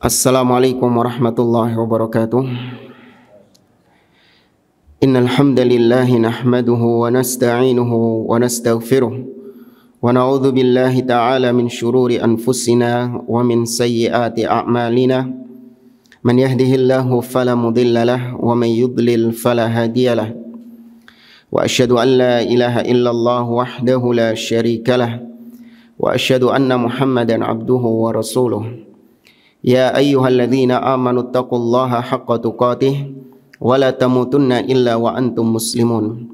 Assalamualaikum warahmatullahi wabarakatuh. Innal hamdalillahi nahmaduhu wa nasta'inuhu wa nastaghfiruh wa na'udzu billahi ta'ala min shururi anfusina wa min sayyiati a'malina. Man yahdihillahu fala mudilla lahu wa man yudlil fala hadiya lahu. Wa asyhadu an la ilaha illallah wahdahu la syarika lahu wa asyhadu anna Muhammadan abduhu wa rasuluh. Ya ayyuhalladzina amanu taqullaha haqqa tuqatih wa la tamutunna illa wa antum muslimun.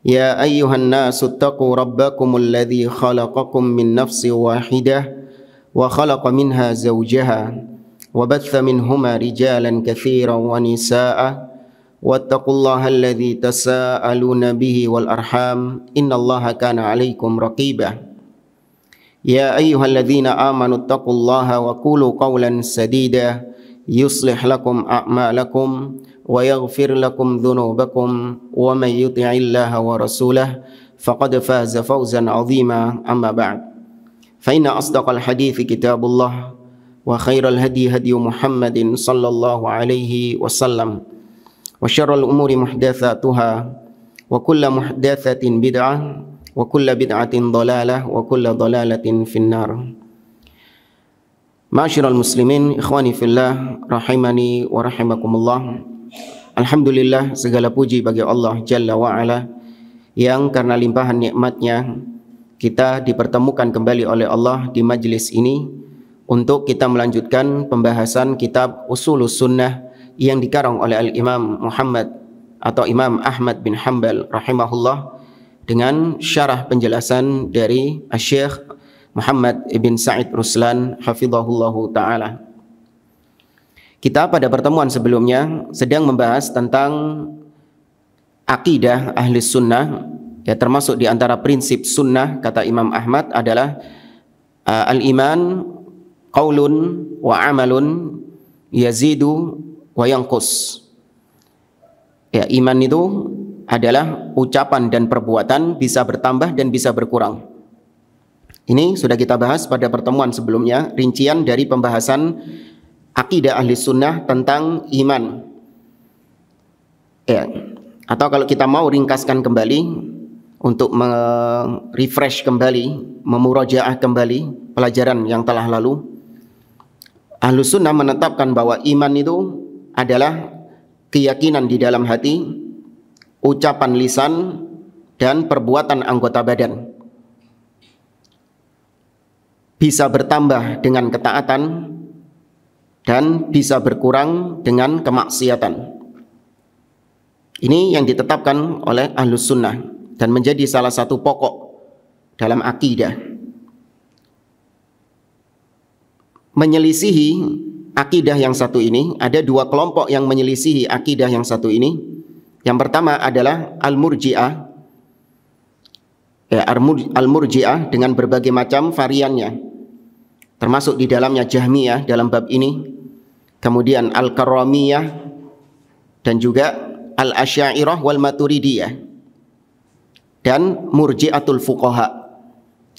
Ya ayyuhan nasu taqu rabbakumul ladzi khalaqakum min nafsin wahidah wa khalaqa minha zawjaha wa batha minhuma rijalan katsiran wa nisaa'a wattaqullaha alladzi tasaaluna bihi wal arham innallaha kana 'alaikum raqibah. Ya ayyuhalladzina amanu taqullaha wa qulu qawlan sadida yuslih lakum a'malakum wa yaghfir lakum dhunubakum wa may yuti'illaha wa rasulahu faqad faza fawzan 'azima. Amma ba'd. Fa inna asdaqal hadithi kitabullah wa khairal hadi hadyu Muhammadin sallallahu alaihi wasallam wa syarrul umuri muhdatsatuha wa kullu muhdatsatin bid'ah wa kulla bid'atin dhalalah wa kulla dhalalatin finnar. Ma'asyiral muslimin, ikhwani fillah, rahimani wa rahimakumullah. Alhamdulillah, segala puji bagi Allah Jalla wa Ala yang karena limpahan nikmatnya kita dipertemukan kembali oleh Allah di majlis ini untuk kita melanjutkan pembahasan kitab Ushulus Sunnah yang dikarang oleh Al-Imam Muhammad atau Imam Ahmad bin Hanbal rahimahullah dengan syarah penjelasan dari Syekh Muhammad ibn Sa'id Ruslan hafizahullahu ta'ala. Kita pada pertemuan sebelumnya sedang membahas tentang akidah ahli sunnah, ya, termasuk di antara prinsip sunnah kata Imam Ahmad adalah al-iman qaulun wa amalun yazidu wa yanqus. Ya, iman itu adalah ucapan dan perbuatan, bisa bertambah dan bisa berkurang. Ini sudah kita bahas pada pertemuan sebelumnya, rincian dari pembahasan akidah ahli sunnah tentang iman. Ya. Atau kalau kita mau ringkaskan kembali untuk refresh kembali, memurajaah kembali pelajaran yang telah lalu, ahli sunnah menetapkan bahwa iman itu adalah keyakinan di dalam hati, ucapan lisan, dan perbuatan anggota badan. Bisa bertambah dengan ketaatan dan bisa berkurang dengan kemaksiatan. Ini yang ditetapkan oleh Ahlus Sunnah dan menjadi salah satu pokok dalam akidah. Menyelisihi akidah yang satu ini, ada dua kelompok yang menyelisihi akidah yang satu ini. Yang pertama adalah Al-Murji'ah, ya, Al-Murji'ah dengan berbagai macam variannya, termasuk di dalamnya Jahmiyah dalam bab ini, kemudian Al-Karramiyah, dan juga Al-Asy'ariyah wal Maturidiyah, dan Murji'atul Fuqaha.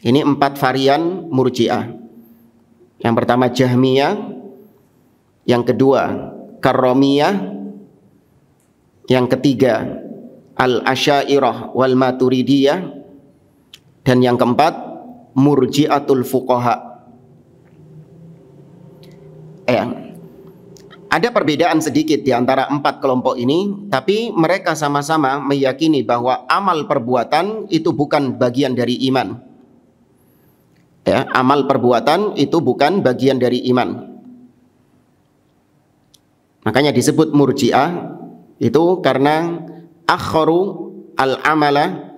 Ini 4 varian Murji'ah. Yang pertama Jahmiyah, yang kedua Karramiyah, yang ketiga Al-Asy'ariyah wal Maturidiyah, dan yang keempat Murji'atul Fuqaha. Ada perbedaan sedikit di antara 4 kelompok ini, tapi mereka sama-sama meyakini bahwa amal perbuatan itu bukan bagian dari iman. Ya, amal perbuatan itu bukan bagian dari iman. Makanya disebut Murji'ah itu karena akharu al-amala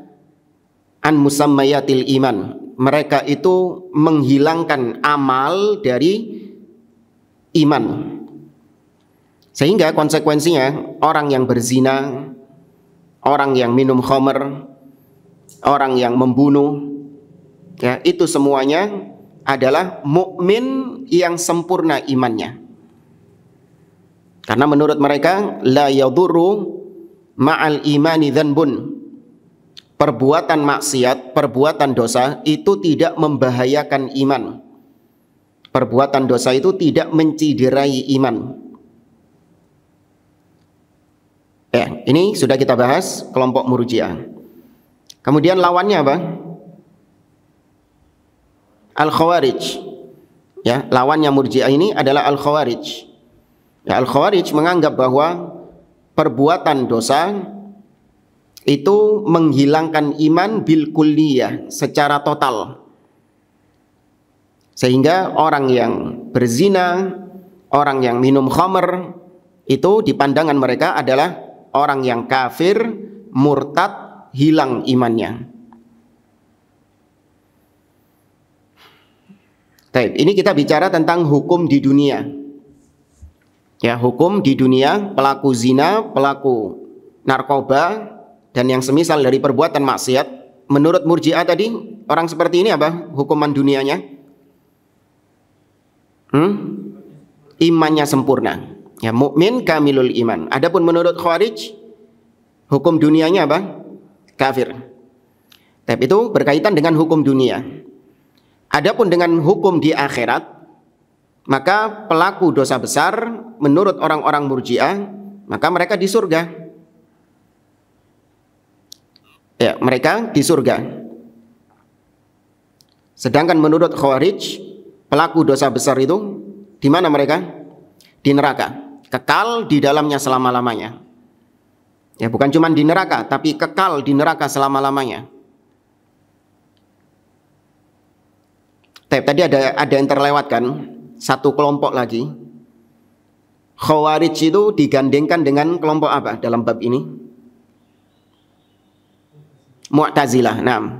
an musammayatil iman. Mereka itu menghilangkan amal dari iman. Sehingga konsekuensinya orang yang berzina, orang yang minum khamr, orang yang membunuh, ya, itu semuanya adalah mukmin yang sempurna imannya. Karena menurut mereka la yadurru ma'al imani dzanbun. Perbuatan maksiat, perbuatan dosa itu tidak membahayakan iman. perbuatan dosa itu tidak menciderai iman. Ya, ini sudah kita bahas kelompok Murji'ah. Kemudian lawannya apa? Al-Khawarij. Ya, lawannya Murji'ah ini adalah Al-Khawarij. Ya, Al-Khawarij menganggap bahwa perbuatan dosa itu menghilangkan iman bil kulliyah, secara total. Sehingga orang yang berzina, orang yang minum khamr, itu di pandangan mereka adalah orang yang kafir, murtad, hilang imannya. Baik, ini kita bicara tentang hukum di dunia. Ya, hukum di dunia, pelaku zina, pelaku narkoba, dan yang semisal dari perbuatan maksiat. Menurut Murji'ah tadi, orang seperti ini apa hukuman dunianya? Imannya sempurna. Ya, mukmin kamilul iman. Adapun menurut Khawarij, hukum dunianya apa? Kafir. Tapi itu berkaitan dengan hukum dunia. Adapun dengan hukum di akhirat, maka pelaku dosa besar menurut orang-orang Murji'ah, maka mereka di surga. Ya, mereka di surga. Sedangkan menurut Khawarij, pelaku dosa besar itu di mana mereka? Di neraka. Kekal di dalamnya selama-lamanya. Ya, bukan cuma di neraka, tapi kekal di neraka selama-lamanya. Tadi ada yang terlewatkan, satu kelompok lagi. Khawarij itu digandengkan dengan kelompok apa dalam bab ini? Mu'tazilah. Nah,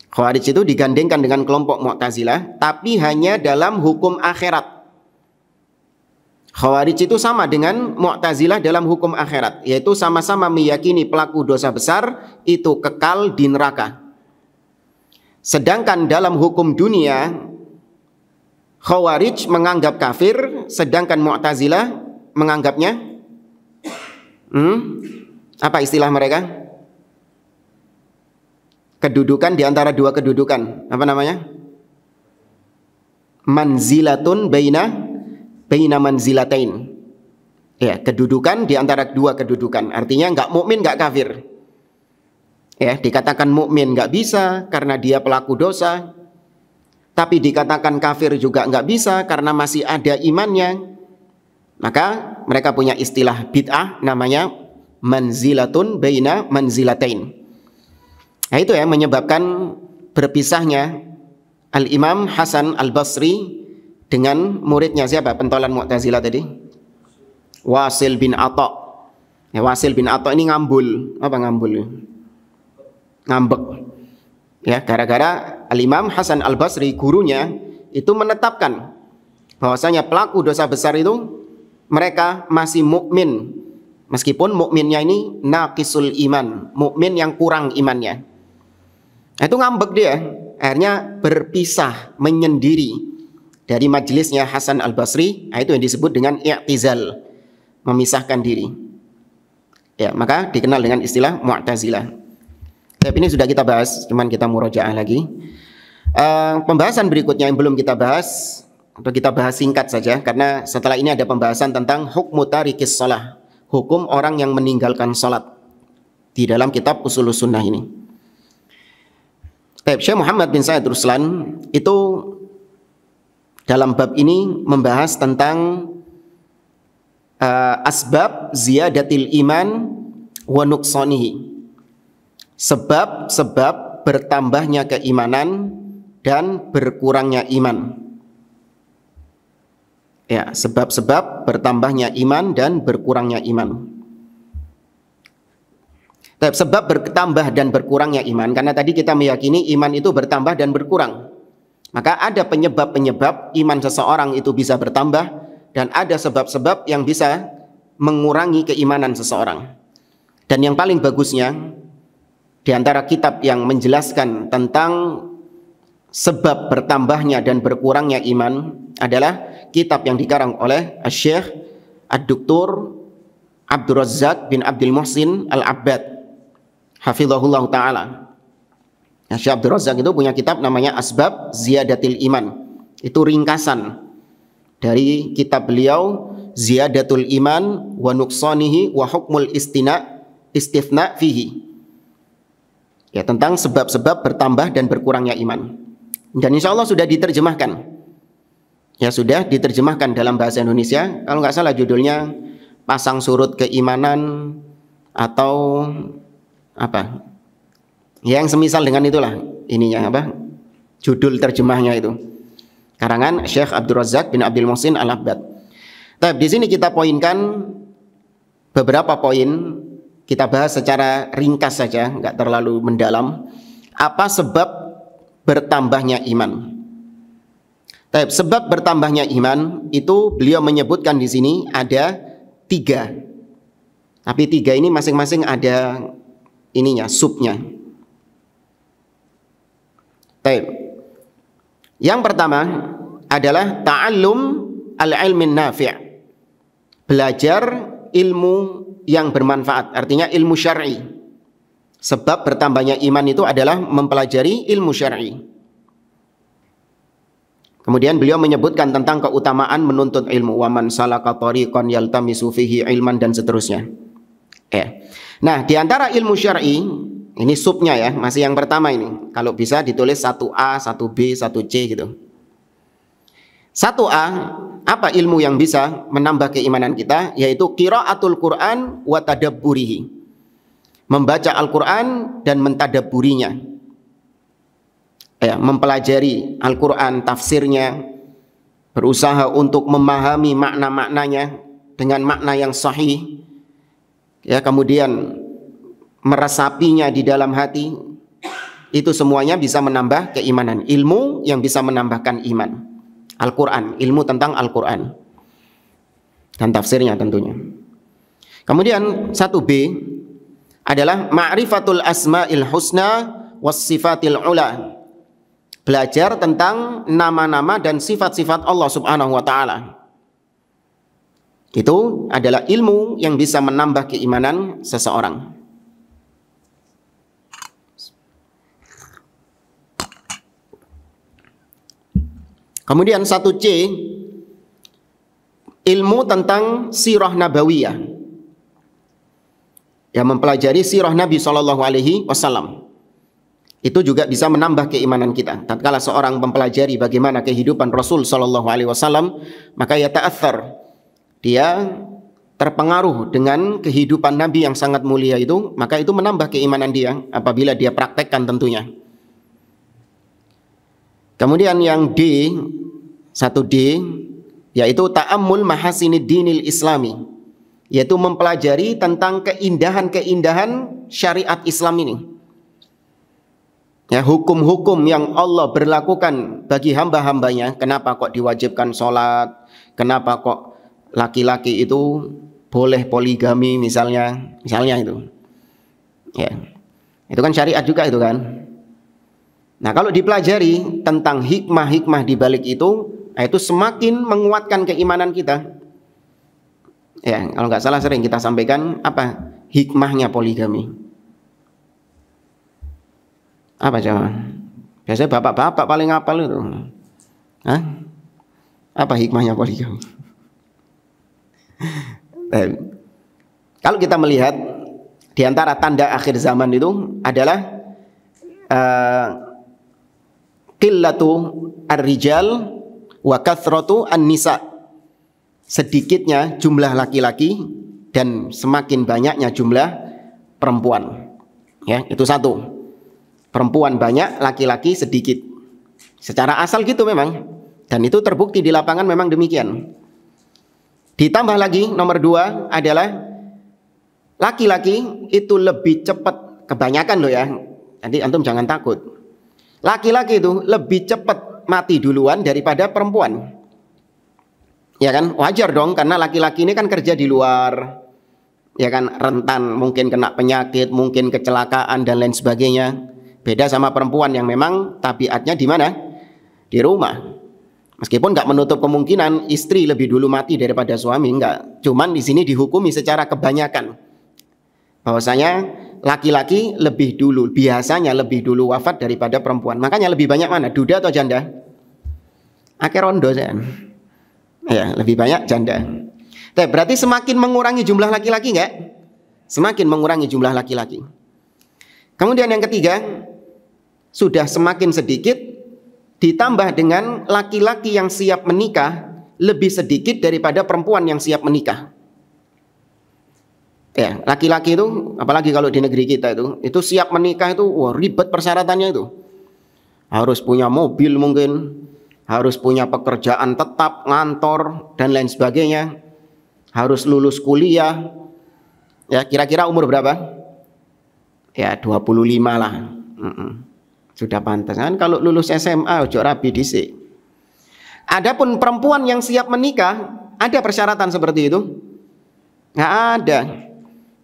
Khawarij itu digandengkan dengan kelompok Mu'tazilah, tapi hanya dalam hukum akhirat. Khawarij itu sama dengan Mu'tazilah dalam hukum akhirat, yaitu sama-sama meyakini pelaku dosa besar itu kekal di neraka. Sedangkan dalam hukum dunia, Khawarij menganggap kafir, sedangkan Mu'tazilah menganggapnya apa istilah mereka? Kedudukan di antara dua kedudukan. Apa namanya? Manzilatun baina manzilatain. Ya, kedudukan di antara dua kedudukan. Artinya enggak mukmin, enggak kafir. Ya, dikatakan mukmin enggak bisa karena dia pelaku dosa. Tapi dikatakan kafir juga enggak bisa karena masih ada imannya. Maka mereka punya istilah bid'ah namanya manzilatun baina manzilatain. Nah, itu ya menyebabkan berpisahnya Al-Imam Hasan Al-Basri dengan muridnya siapa? Pentolan Mu'tazilah tadi? Wasil bin Atha. Ya, Wasil bin Atha ini ngambul. Apa ngambul? Ngambek. Ya, gara-gara Al-Imam Hasan Al-Basri, gurunya, itu menetapkan bahwasanya pelaku dosa besar itu mereka masih mukmin. Meskipun mukminnya ini naqisul iman, mukmin yang kurang imannya. Nah, itu ngambek dia, akhirnya berpisah, menyendiri dari majelisnya Hasan Al-Basri. Nah, itu yang disebut dengan i'tizal, memisahkan diri. Ya, maka dikenal dengan istilah Mu'tazilah. Tapi ini sudah kita bahas, cuman kita murojaah lagi. Pembahasan berikutnya yang belum kita bahas, atau kita bahas singkat saja, karena setelah ini ada pembahasan tentang hukmu tarikis shalah, hukum orang yang meninggalkan salat di dalam kitab Ushulus Sunnah ini. Syekh Muhammad bin Said Ruslan itu dalam bab ini membahas tentang asbab ziyadatil iman wa nuqsanihi, sebab-sebab bertambahnya keimanan dan berkurangnya iman. Ya, sebab-sebab bertambahnya iman dan berkurangnya iman. Sebab bertambah dan berkurangnya iman, karena tadi kita meyakini iman itu bertambah dan berkurang. Maka ada penyebab-penyebab iman seseorang itu bisa bertambah, dan ada sebab-sebab yang bisa mengurangi keimanan seseorang. Dan yang paling bagusnya di antara kitab yang menjelaskan tentang sebab bertambahnya dan berkurangnya iman adalah kitab yang dikarang oleh Syekh Ad-Doktor Abdul Razzaq bin Abdul Muhsin Al-Abbad, hafizahullah ta'ala. Syekh Abdul Razzaq itu punya kitab namanya Asbab Ziyadatil Iman. Itu ringkasan dari kitab beliau Ziyadatul Iman wa Nuqsanihi wa Hukmul Istifna fihi. Ya, tentang sebab-sebab bertambah dan berkurangnya iman. Dan insya Allah sudah diterjemahkan. Ya, sudah diterjemahkan dalam bahasa Indonesia. Kalau nggak salah judulnya Pasang Surut Keimanan atau apa? Ya, yang semisal dengan itulah ininya apa? Judul terjemahnya itu. Karangan Syekh Abdul Razak bin Abdul Muhsin Al-Abbad. Tapi di sini kita poinkan beberapa poin. Kita bahas secara ringkas saja, nggak terlalu mendalam. Apa sebab bertambahnya iman? Tapi sebab bertambahnya iman itu beliau menyebutkan di sini ada 3. Tapi 3 ini masing-masing ada ininya, subnya. Baik. Yang pertama adalah ta'allum al-ilmin nafi'. Belajar ilmu yang bermanfaat, artinya ilmu syar'i. Sebab bertambahnya iman itu adalah mempelajari ilmu syar'i. Kemudian beliau menyebutkan tentang keutamaan menuntut ilmu, wa man salaka tariqan yaltamisu fihi ilman, dan seterusnya. Nah, di antara ilmu syar'i, ini subnya ya, masih yang pertama ini. Kalau bisa ditulis 1A, 1B, 1C gitu. 1A, apa ilmu yang bisa menambah keimanan kita? Yaitu qiraatul Quran wa tadabburihi. Membaca Al-Quran dan mentadabburinya. Ya, mempelajari Al-Quran, tafsirnya, berusaha untuk memahami makna-maknanya dengan makna yang sahih. Ya, kemudian meresapinya di dalam hati. Itu semuanya bisa menambah keimanan. Ilmu yang bisa menambahkan iman. Al-Quran, ilmu tentang Al-Quran dan tafsirnya tentunya. Kemudian 1B adalah ma'rifatul asma'il husna was sifatil ula. Belajar tentang nama-nama dan sifat-sifat Allah Subhanahu wa taala. Itu adalah ilmu yang bisa menambah keimanan seseorang. Kemudian 1C, ilmu tentang sirah nabawiyah. Ya, mempelajari sirah Nabi SAW. Itu juga bisa menambah keimanan kita. Tatkala seorang mempelajari bagaimana kehidupan Rasul SAW, maka ya ta'athar. Dia terpengaruh dengan kehidupan Nabi yang sangat mulia itu, maka itu menambah keimanan dia apabila dia praktekkan tentunya. Kemudian yang D, 1D, yaitu ta'ammul mahasinid dinil islami, yaitu mempelajari tentang keindahan-keindahan syariat Islam ini. Ya, hukum-hukum yang Allah berlakukan bagi hamba-hambanya. Kenapa kok diwajibkan sholat? Kenapa kok laki-laki itu boleh poligami misalnya itu. Ya, itu kan syariat juga itu kan. Nah, kalau dipelajari tentang hikmah-hikmah di balik itu semakin menguatkan keimanan kita. Ya, kalau nggak salah sering kita sampaikan apa hikmahnya poligami. Apa coba? Biasanya bapak-bapak paling hafal itu. Hah? Apa hikmahnya poligami? Kalau kita melihat di antara tanda akhir zaman itu adalah qillatu ar-rijal wa kathratu an-nisa. Sedikitnya jumlah laki-laki dan semakin banyaknya jumlah perempuan. Ya, itu satu. Perempuan banyak, laki-laki sedikit. Secara asal gitu memang. Dan itu terbukti di lapangan memang demikian. Ditambah lagi nomor 2 adalah laki-laki itu lebih cepat, kebanyakan loh ya. Nanti antum jangan takut. Laki-laki itu lebih cepat mati duluan daripada perempuan. Ya kan, wajar dong, karena laki-laki ini kan kerja di luar. Ya kan, rentan mungkin kena penyakit, mungkin kecelakaan dan lain sebagainya. Beda sama perempuan yang memang tabiatnya di mana? Di rumah. Meskipun nggak menutup kemungkinan istri lebih dulu mati daripada suami, nggak. Cuman di sini dihukumi secara kebanyakan. Bahwasanya laki-laki lebih dulu, biasanya lebih dulu wafat daripada perempuan. Makanya lebih banyak mana? Duda atau janda? Akeh rondo sen. Ya, lebih banyak janda. Berarti semakin mengurangi jumlah laki-laki enggak? Semakin mengurangi jumlah laki-laki. Kemudian yang ketiga, sudah semakin sedikit ditambah dengan laki-laki yang siap menikah lebih sedikit daripada perempuan yang siap menikah. Ya, laki-laki itu apalagi kalau di negeri kita itu siap menikah itu wah, ribet persyaratannya itu. Harus punya mobil mungkin, harus punya pekerjaan tetap, ngantor dan lain sebagainya. Harus lulus kuliah. Ya, kira-kira umur berapa? Ya, 25 lah. Sudah pantas kan kalau lulus SMA ojo rabi dhisik. Adapun perempuan yang siap menikah, ada persyaratan seperti itu? Nggak ada.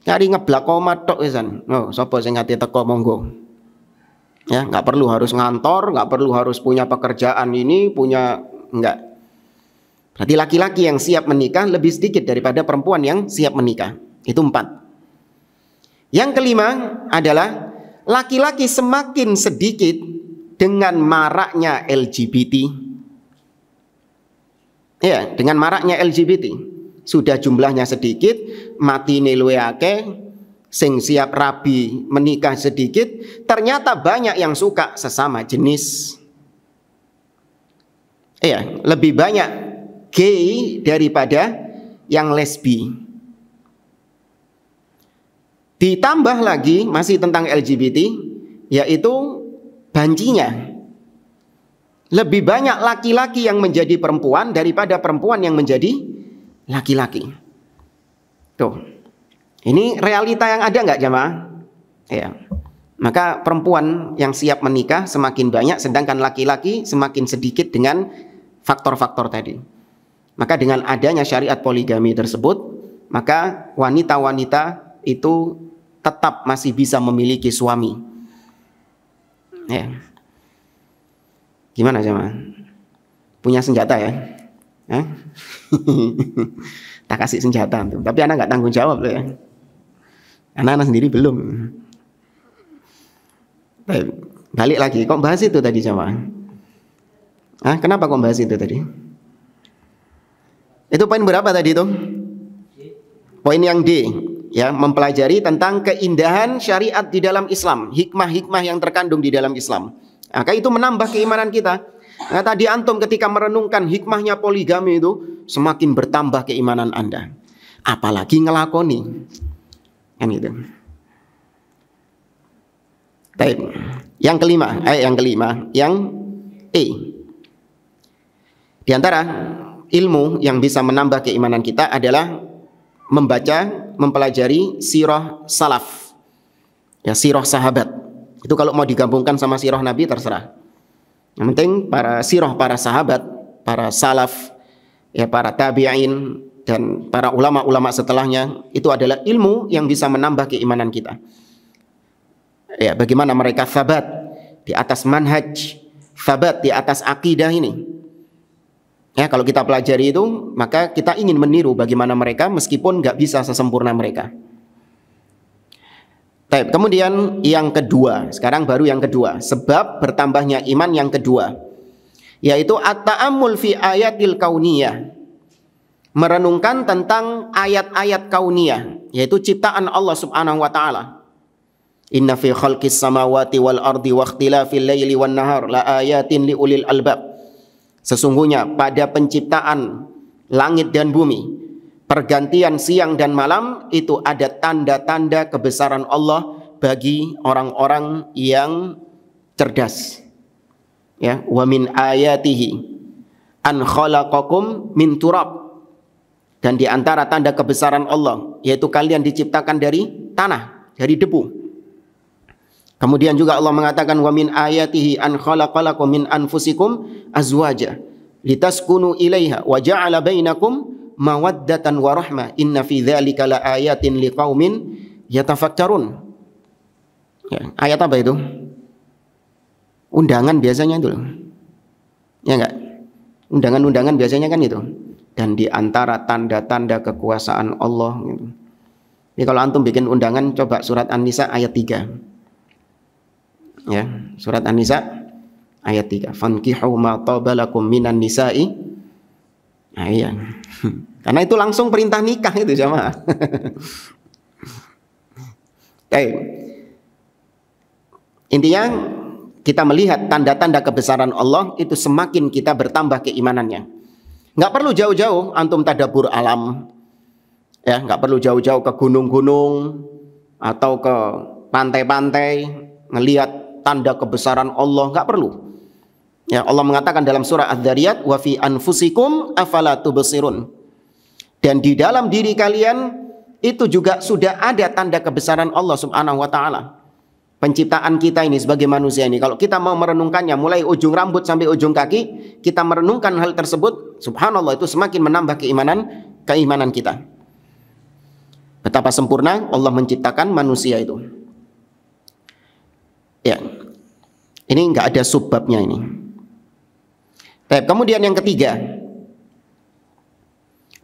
Cari ngeblak koma tok wisan. Oh, sapa sing ati teko monggo. Ya, nggak perlu harus ngantor, nggak perlu harus punya pekerjaan ini, enggak. Berarti laki-laki yang siap menikah lebih sedikit daripada perempuan yang siap menikah. Itu 4. Yang kelima adalah laki-laki semakin sedikit dengan maraknya LGBT. Ya, dengan maraknya LGBT. Sudah jumlahnya sedikit, mati luwih akeh, sing siap rabi menikah sedikit, ternyata banyak yang suka sesama jenis. Ya, lebih banyak gay daripada yang lesbi. Ditambah lagi masih tentang LGBT, yaitu bancinya. Lebih banyak laki-laki yang menjadi perempuan daripada perempuan yang menjadi laki-laki. Tuh. Ini realita yang ada nggak jamaah? Ya. Maka perempuan yang siap menikah semakin banyak, sedangkan laki-laki semakin sedikit dengan faktor-faktor tadi. Maka dengan adanya syariat poligami tersebut, maka wanita-wanita itu tetap masih bisa memiliki suami. Ya. Gimana jemaah? Punya senjata ya? Tak kasih senjata tuh. Tapi anak nggak tanggung jawab loh ya. Anak-anak sendiri belum. Balik lagi, kok bahas itu tadi jemaah? Kenapa kok bahas itu tadi? Itu poin berapa tadi tuh? Poin yang D. Ya, mempelajari tentang keindahan syariat di dalam Islam, hikmah-hikmah yang terkandung di dalam Islam. Maka itu menambah keimanan kita. Nah, tadi antum ketika merenungkan hikmahnya poligami itu semakin bertambah keimanan Anda. Apalagi ngelakoni. Kan gitu. Baik. Yang kelima, yang E. Di antara ilmu yang bisa menambah keimanan kita adalah membaca, mempelajari sirah salaf. Ya, sirah sahabat. Itu kalau mau digabungkan sama sirah Nabi terserah. Yang penting para sahabat, para salaf, ya para tabi'in dan para ulama-ulama setelahnya, itu adalah ilmu yang bisa menambah keimanan kita. Ya, bagaimana mereka sabat di atas manhaj, sabat di atas akidah ini. Ya, kalau kita pelajari itu, maka kita ingin meniru bagaimana mereka meskipun nggak bisa sesempurna mereka. Kemudian yang kedua, sekarang baru yang kedua, sebab bertambahnya iman yang kedua, yaitu at-ta'ammul fi ayatil kauniyah, merenungkan tentang ayat-ayat kauniyah, yaitu ciptaan Allah Subhanahu wa taala. Inna fi khalqis samawati wal ardi wa ikhtilafil laili wan nahar la ayatin li ulil albab. Sesungguhnya pada penciptaan langit dan bumi, pergantian siang dan malam, itu ada tanda-tanda kebesaran Allah bagi orang-orang yang cerdas. Ya, wa min ayatihi an khalaqakum min turab. Dan di antara tanda kebesaran Allah, yaitu kalian diciptakan dari tanah, dari debu. Kemudian juga Allah mengatakan wa min ayatihi an khalaqalakum min anfusikum azwaja litaskunu ilaiha wa ja'ala bainakum mawaddatan wa rahmah inna fi dzalika laayatin liqaumin yatafakkarun. Ya, ayat apa itu? Undangan biasanya itu. Ya enggak? Undangan-undangan biasanya kan itu. Dan di antara tanda-tanda kekuasaan Allah gitu. Jadi kalau antum bikin undangan, coba surat An-Nisa ayat 3. Ya, surat An-Nisa Ayat 3. Fankihu ma tabalakum minan nisa'i. Nah, iya. Karena itu langsung perintah nikah itu jamaah. Baik. Intinya kita melihat tanda-tanda kebesaran Allah itu semakin kita bertambah keimanannya. Nggak perlu jauh-jauh antum tadabbur alam. Ya, nggak perlu jauh-jauh ke gunung-gunung atau ke pantai-pantai ngelihat tanda kebesaran Allah, nggak perlu. Ya, Allah mengatakan dalam surah Adz-Dzariyat, wa fi anfusikum afala tubsirun. Dan di dalam diri kalian itu juga sudah ada tanda kebesaran Allah Subhanahu wa taala. Penciptaan kita ini sebagai manusia ini, kalau kita mau merenungkannya mulai ujung rambut sampai ujung kaki, kita merenungkan hal tersebut, subhanallah, itu semakin menambah keimanan kita. Betapa sempurna Allah menciptakan manusia itu. Ya. Ini enggak ada subbabnya ini. Kemudian yang ketiga,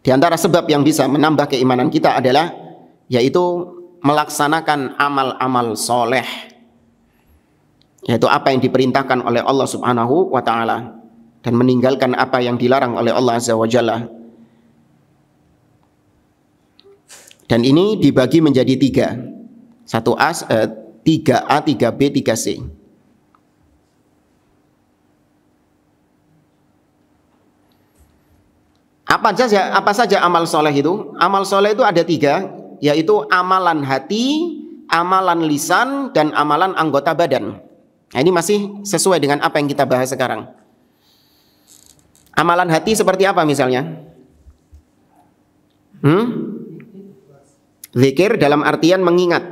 di antara sebab yang bisa menambah keimanan kita adalah yaitu melaksanakan amal-amal soleh, yaitu apa yang diperintahkan oleh Allah Subhanahu wa ta'ala dan meninggalkan apa yang dilarang oleh Allah Azza wa Jalla. Dan ini dibagi menjadi 3. 3A, 3B, 3C. Apa saja amal soleh itu? Amal soleh itu ada 3, yaitu amalan hati, amalan lisan, dan amalan anggota badan. Nah, ini masih sesuai dengan apa yang kita bahas sekarang. Amalan hati seperti apa misalnya? Zikir dalam artian mengingat.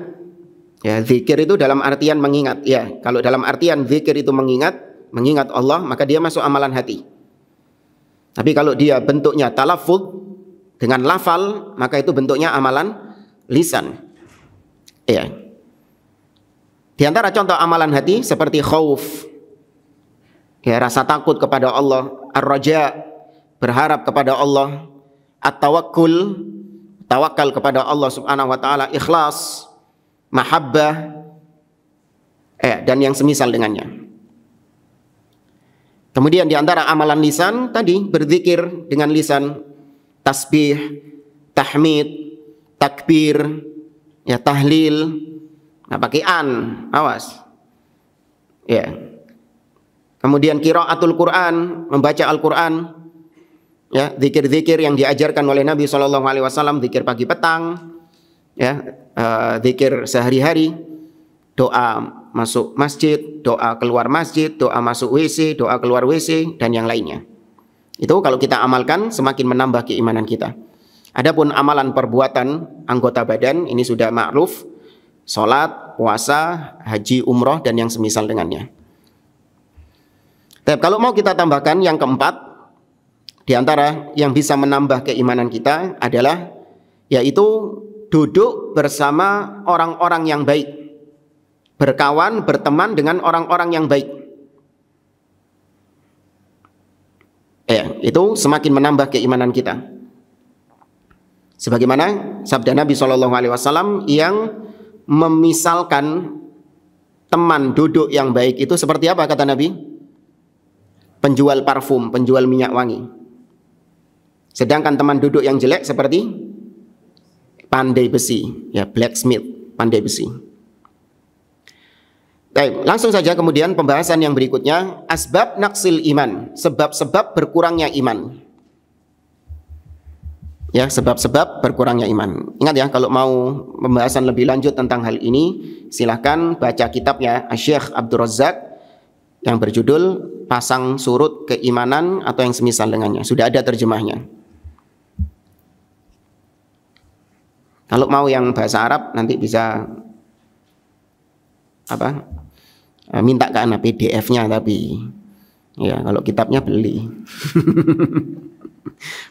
Ya, zikir itu dalam artian mengingat. Ya, kalau dalam artian zikir itu mengingat Allah, maka dia masuk amalan hati. Tapi kalau dia bentuknya talaffuz dengan lafal, maka itu bentuknya amalan lisan. Ya. Di antara contoh amalan hati seperti khauf, ya, rasa takut kepada Allah, ar-raja, berharap kepada Allah, at-tawakkul, tawakal kepada Allah Subhanahu wa taala, ikhlas, mahabbah, dan yang semisal dengannya. Kemudian di antara amalan lisan tadi berzikir dengan lisan, tasbih, tahmid, takbir, ya, tahlil, nggak pakai awas. Ya. Kemudian qiraatul Quran, membaca Al-Quran, ya, zikir-zikir yang diajarkan oleh Nabi SAW, zikir pagi petang, ya, zikir sehari-hari, doa masuk masjid, doa keluar masjid, doa masuk WC, doa keluar WC, dan yang lainnya. Itu kalau kita amalkan semakin menambah keimanan kita. Adapun amalan perbuatan anggota badan ini sudah ma'ruf, salat, puasa, haji, umroh, dan yang semisal dengannya. Kalau mau kita tambahkan yang keempat, di antara yang bisa menambah keimanan kita adalah yaitu duduk bersama orang-orang yang baik, berkawan, berteman dengan orang-orang yang baik. Ya, itu semakin menambah keimanan kita. Sebagaimana sabda Nabi SAW yang memisalkan teman duduk yang baik itu seperti apa kata Nabi? Penjual parfum, penjual minyak wangi. Sedangkan teman duduk yang jelek seperti pandai besi, ya, blacksmith, pandai besi. Baik, langsung saja kemudian pembahasan yang berikutnya, asbab naqsil iman, sebab-sebab berkurangnya iman. Ya, sebab-sebab berkurangnya iman. Ingat ya, kalau mau pembahasan lebih lanjut tentang hal ini, silahkan baca kitabnya Syekh Abdul Razak yang berjudul Pasang Surut Keimanan atau yang semisal dengannya. Sudah ada terjemahnya. Kalau mau yang bahasa Arab nanti bisa minta ke anak PDF-nya, tapi ya kalau kitabnya beli.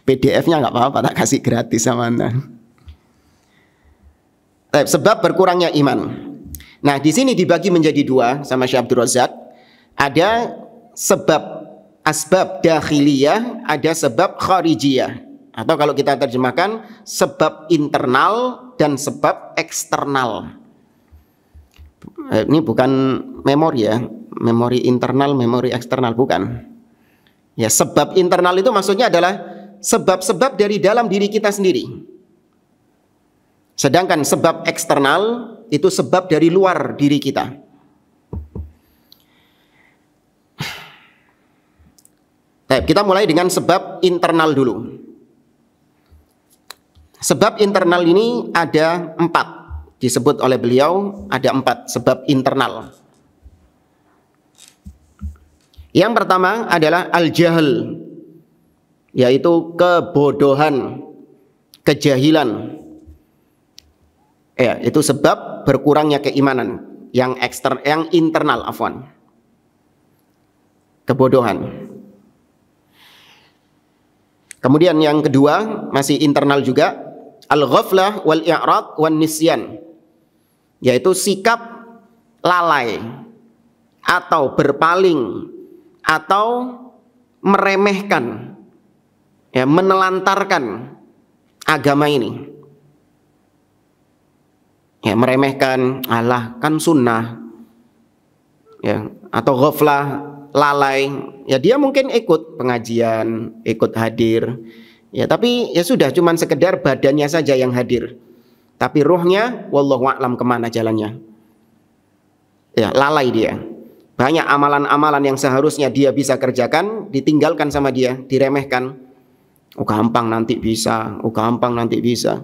PDF-nya nggak apa-apa, tak kasih gratis sama Anda. Sebab berkurangnya iman. Nah, di sini dibagi menjadi 2 sama Syekh Abdul Razak. Ada sebab asbab dakhiliyah, ada sebab kharijiyah. Atau kalau kita terjemahkan sebab internal dan sebab eksternal. Ini bukan memori ya, memori internal, memori eksternal, bukan. Ya, sebab internal itu maksudnya adalah sebab-sebab dari dalam diri kita sendiri. Sedangkan sebab eksternal itu sebab dari luar diri kita. Baik, kita mulai dengan sebab internal dulu. Sebab internal ini ada 4. Disebut oleh beliau ada 4 sebab internal. Yang pertama adalah al-jahl, yaitu kebodohan, kejahilan. Ya, itu sebab berkurangnya keimanan yang internal, afwan. Kebodohan. Kemudian yang kedua masih internal juga, al-ghaflah wal i'rad wan nisyan, yaitu sikap lalai atau berpaling atau meremehkan, ya, menelantarkan agama ini. Ya, meremehkan, alah kan sunnah, ya, atau ghaflah, lalai, ya dia mungkin ikut pengajian, ikut hadir, ya tapi ya sudah cuman sekedar badannya saja yang hadir, tapi ruhnya wallahu a'lam kemana jalannya. Ya, lalai dia. Banyak amalan-amalan yang seharusnya dia bisa kerjakan ditinggalkan sama dia, diremehkan. Oh gampang nanti bisa, oh gampang nanti bisa.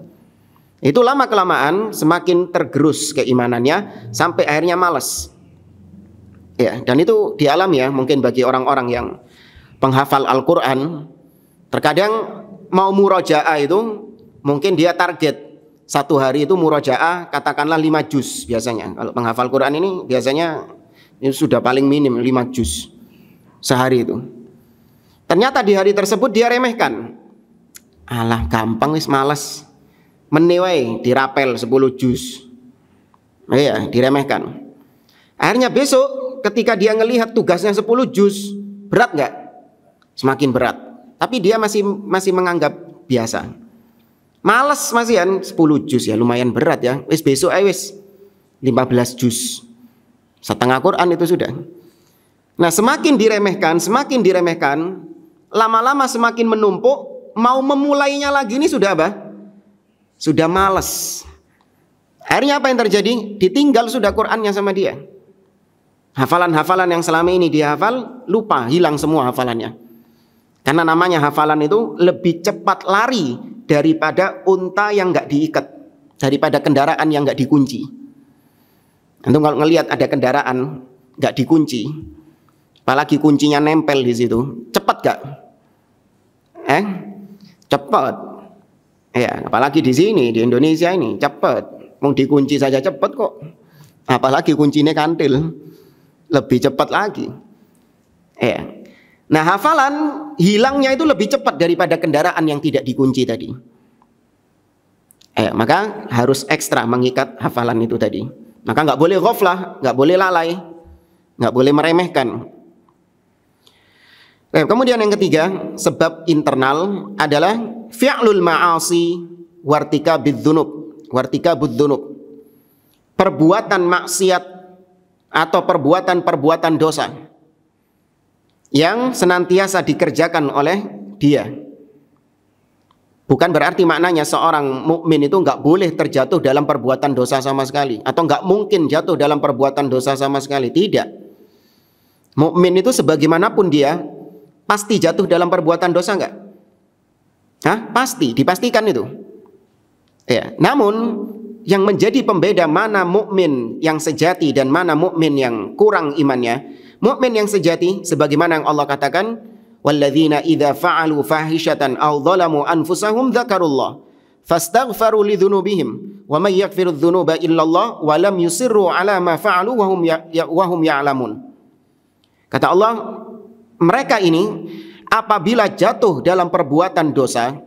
Itu lama kelamaan semakin tergerus keimanannya sampai akhirnya malas. Ya, dan itu dialami ya mungkin bagi orang-orang yang penghafal Al-Quran. Terkadang mau murojaah itu mungkin dia target satu hari itu murojaah katakanlah 5 juz biasanya. Kalau penghafal Quran ini biasanya ini sudah paling minim 5 juz sehari itu. Ternyata di hari tersebut dia remehkan. Alah gampang wis malas. Menewai dirapel 10 juz. Iya, diremehkan. Akhirnya besok ketika dia ngelihat tugasnya 10 juz, berat nggak? Semakin berat. Tapi dia masih menganggap biasa. Males masihan 10 juz ya lumayan berat ya. Wis besok wis 15 juz. Setengah Quran itu sudah. Nah, semakin diremehkan, lama-lama semakin menumpuk, mau memulainya lagi ini sudah apa? Sudah malas. Akhirnya apa yang terjadi? Ditinggal sudah Qurannya sama dia. Hafalan-hafalan yang selama ini dia hafal, lupa, hilang semua hafalannya. Karena namanya hafalan itu lebih cepat lari daripada unta yang nggak diikat, daripada kendaraan yang nggak dikunci. Antum kalau ngelihat ada kendaraan nggak dikunci, apalagi kuncinya nempel di situ, cepat gak? Cepat. Ya, apalagi di sini di Indonesia ini cepat. Mau dikunci saja cepat kok. Apalagi kuncinya kantil, lebih cepat lagi. Ya. Nah, hafalan hilangnya itu lebih cepat daripada kendaraan yang tidak dikunci tadi. Maka harus ekstra mengikat hafalan itu tadi. Maka nggak boleh ghaflah, nggak boleh lalai, nggak boleh meremehkan. Kemudian yang ketiga, sebab internal adalah fi'lul ma'asi wartikabudzunub. Perbuatan maksiat atau perbuatan-perbuatan dosa yang senantiasa dikerjakan oleh dia. Bukan berarti maknanya seorang mukmin itu nggak boleh terjatuh dalam perbuatan dosa sama sekali, atau nggak mungkin jatuh dalam perbuatan dosa sama sekali. Tidak. Mukmin itu sebagaimanapun dia pasti jatuh dalam perbuatan dosa nggak? Pasti, dipastikan itu. Ya. Namun yang menjadi pembeda mana mukmin yang sejati dan mana mukmin yang kurang imannya, mukmin yang sejati sebagaimana yang Allah katakan, walladzina idza fa'alu fahishatan aw dhalamu anfusahum dzakarullah fastaghfaru lidzunubihim wa may yaghfiru dzunuba illallah wa lam yusirru ala ma fa'alu wa hum ya'lamun. Kata Allah, mereka ini apabila jatuh dalam perbuatan dosa,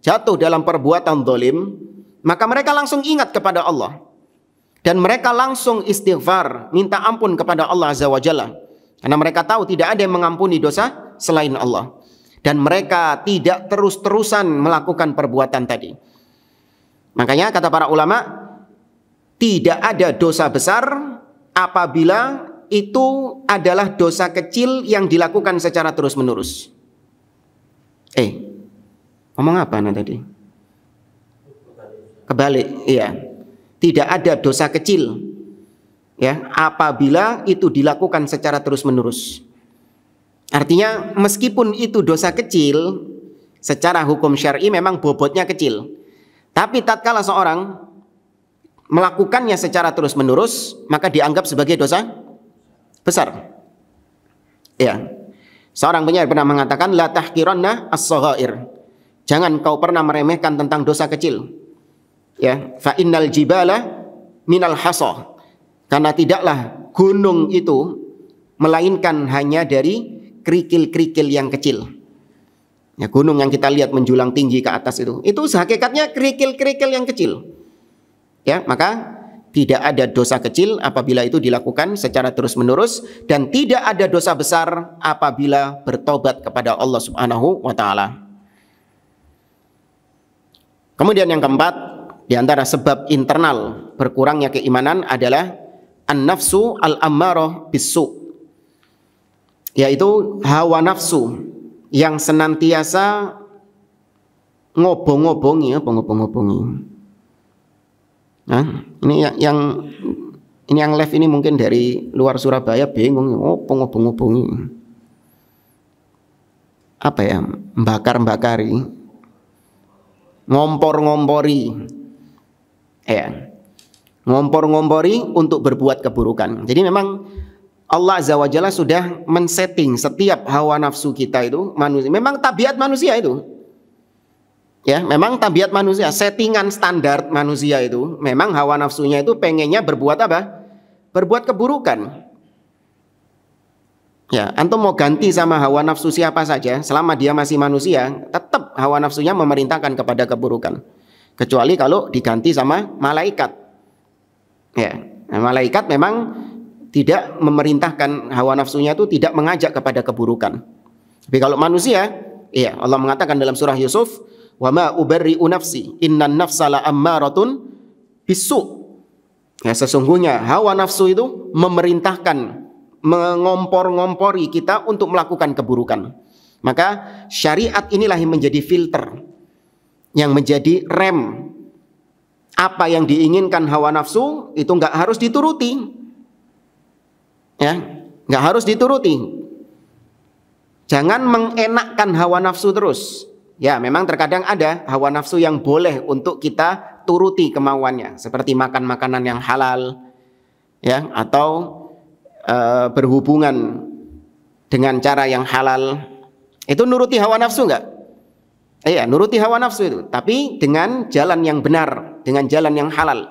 jatuh dalam perbuatan zalim, maka mereka langsung ingat kepada Allah dan mereka langsung istighfar, minta ampun kepada Allah Azza wa Jalla, karena mereka tahu tidak ada yang mengampuni dosa selain Allah, dan mereka tidak terus-terusan melakukan perbuatan tadi. Makanya kata para ulama, tidak ada dosa besar apabila itu adalah dosa kecil yang dilakukan secara terus-menerus. Ngomong apa tadi? Kebalik, iya. Tidak ada dosa kecil ya apabila itu dilakukan secara terus-menerus. Artinya meskipun itu dosa kecil, secara hukum syar'i memang bobotnya kecil. Tapi tatkala seorang melakukannya secara terus-menerus, maka dianggap sebagai dosa besar. Ya. Seorang penyair pernah mengatakan la tahqiranna as-saghair. Jangan kau pernah meremehkan tentang dosa kecil. Ya, fa innal jibala minal hasa. Karena tidaklah gunung itu melainkan hanya dari kerikil-kerikil yang kecil. Ya, gunung yang kita lihat menjulang tinggi ke atas itu hakikatnya kerikil-kerikil yang kecil. Ya, maka tidak ada dosa kecil apabila itu dilakukan secara terus-menerus, dan tidak ada dosa besar apabila bertobat kepada Allah Subhanahu wa taala. Kemudian yang keempat, di antara sebab internal berkurangnya keimanan adalah an-nafsu al-ammarah bis-su', yaitu hawa nafsu yang senantiasa ngobong-ngobongi. Nah, ini yang live ini mungkin dari luar Surabaya bingung, ngobong-ngobongi. Apa ya? Mbakar-mbakari, ngompor-ngompori. Ya. Ngompor-ngompori untuk berbuat keburukan. Jadi memang Allah Azza wa Jalla sudah men-setting setiap hawa nafsu kita itu manusia. Memang tabiat manusia itu. Ya, memang tabiat manusia, settingan standar manusia itu memang hawa nafsunya itu pengennya berbuat apa? Berbuat keburukan. Ya, antum mau ganti sama hawa nafsu siapa saja, selama dia masih manusia, tetap hawa nafsunya memerintahkan kepada keburukan. Kecuali kalau diganti sama malaikat. Ya, nah, malaikat memang tidak memerintahkan, hawa nafsunya itu tidak mengajak kepada keburukan. Tapi kalau manusia, iya, Allah mengatakan dalam surah Yusuf, wa ma ubarri'u nafsi innan nafsa la ammaratun bisu'. Ya, sesungguhnya hawa nafsu itu memerintahkan, mengompor-ngompori kita untuk melakukan keburukan. Maka syariat inilah yang menjadi filter, yang menjadi rem. Apa yang diinginkan hawa nafsu itu nggak harus dituruti. Ya, nggak harus dituruti. Jangan mengenakkan hawa nafsu terus. Ya, memang terkadang ada hawa nafsu yang boleh untuk kita turuti kemauannya, seperti makan makanan yang halal, ya, atau berhubungan dengan cara yang halal. Itu nuruti hawa nafsu enggak? Iya, nuruti hawa nafsu itu, tapi dengan jalan yang benar, dengan jalan yang halal.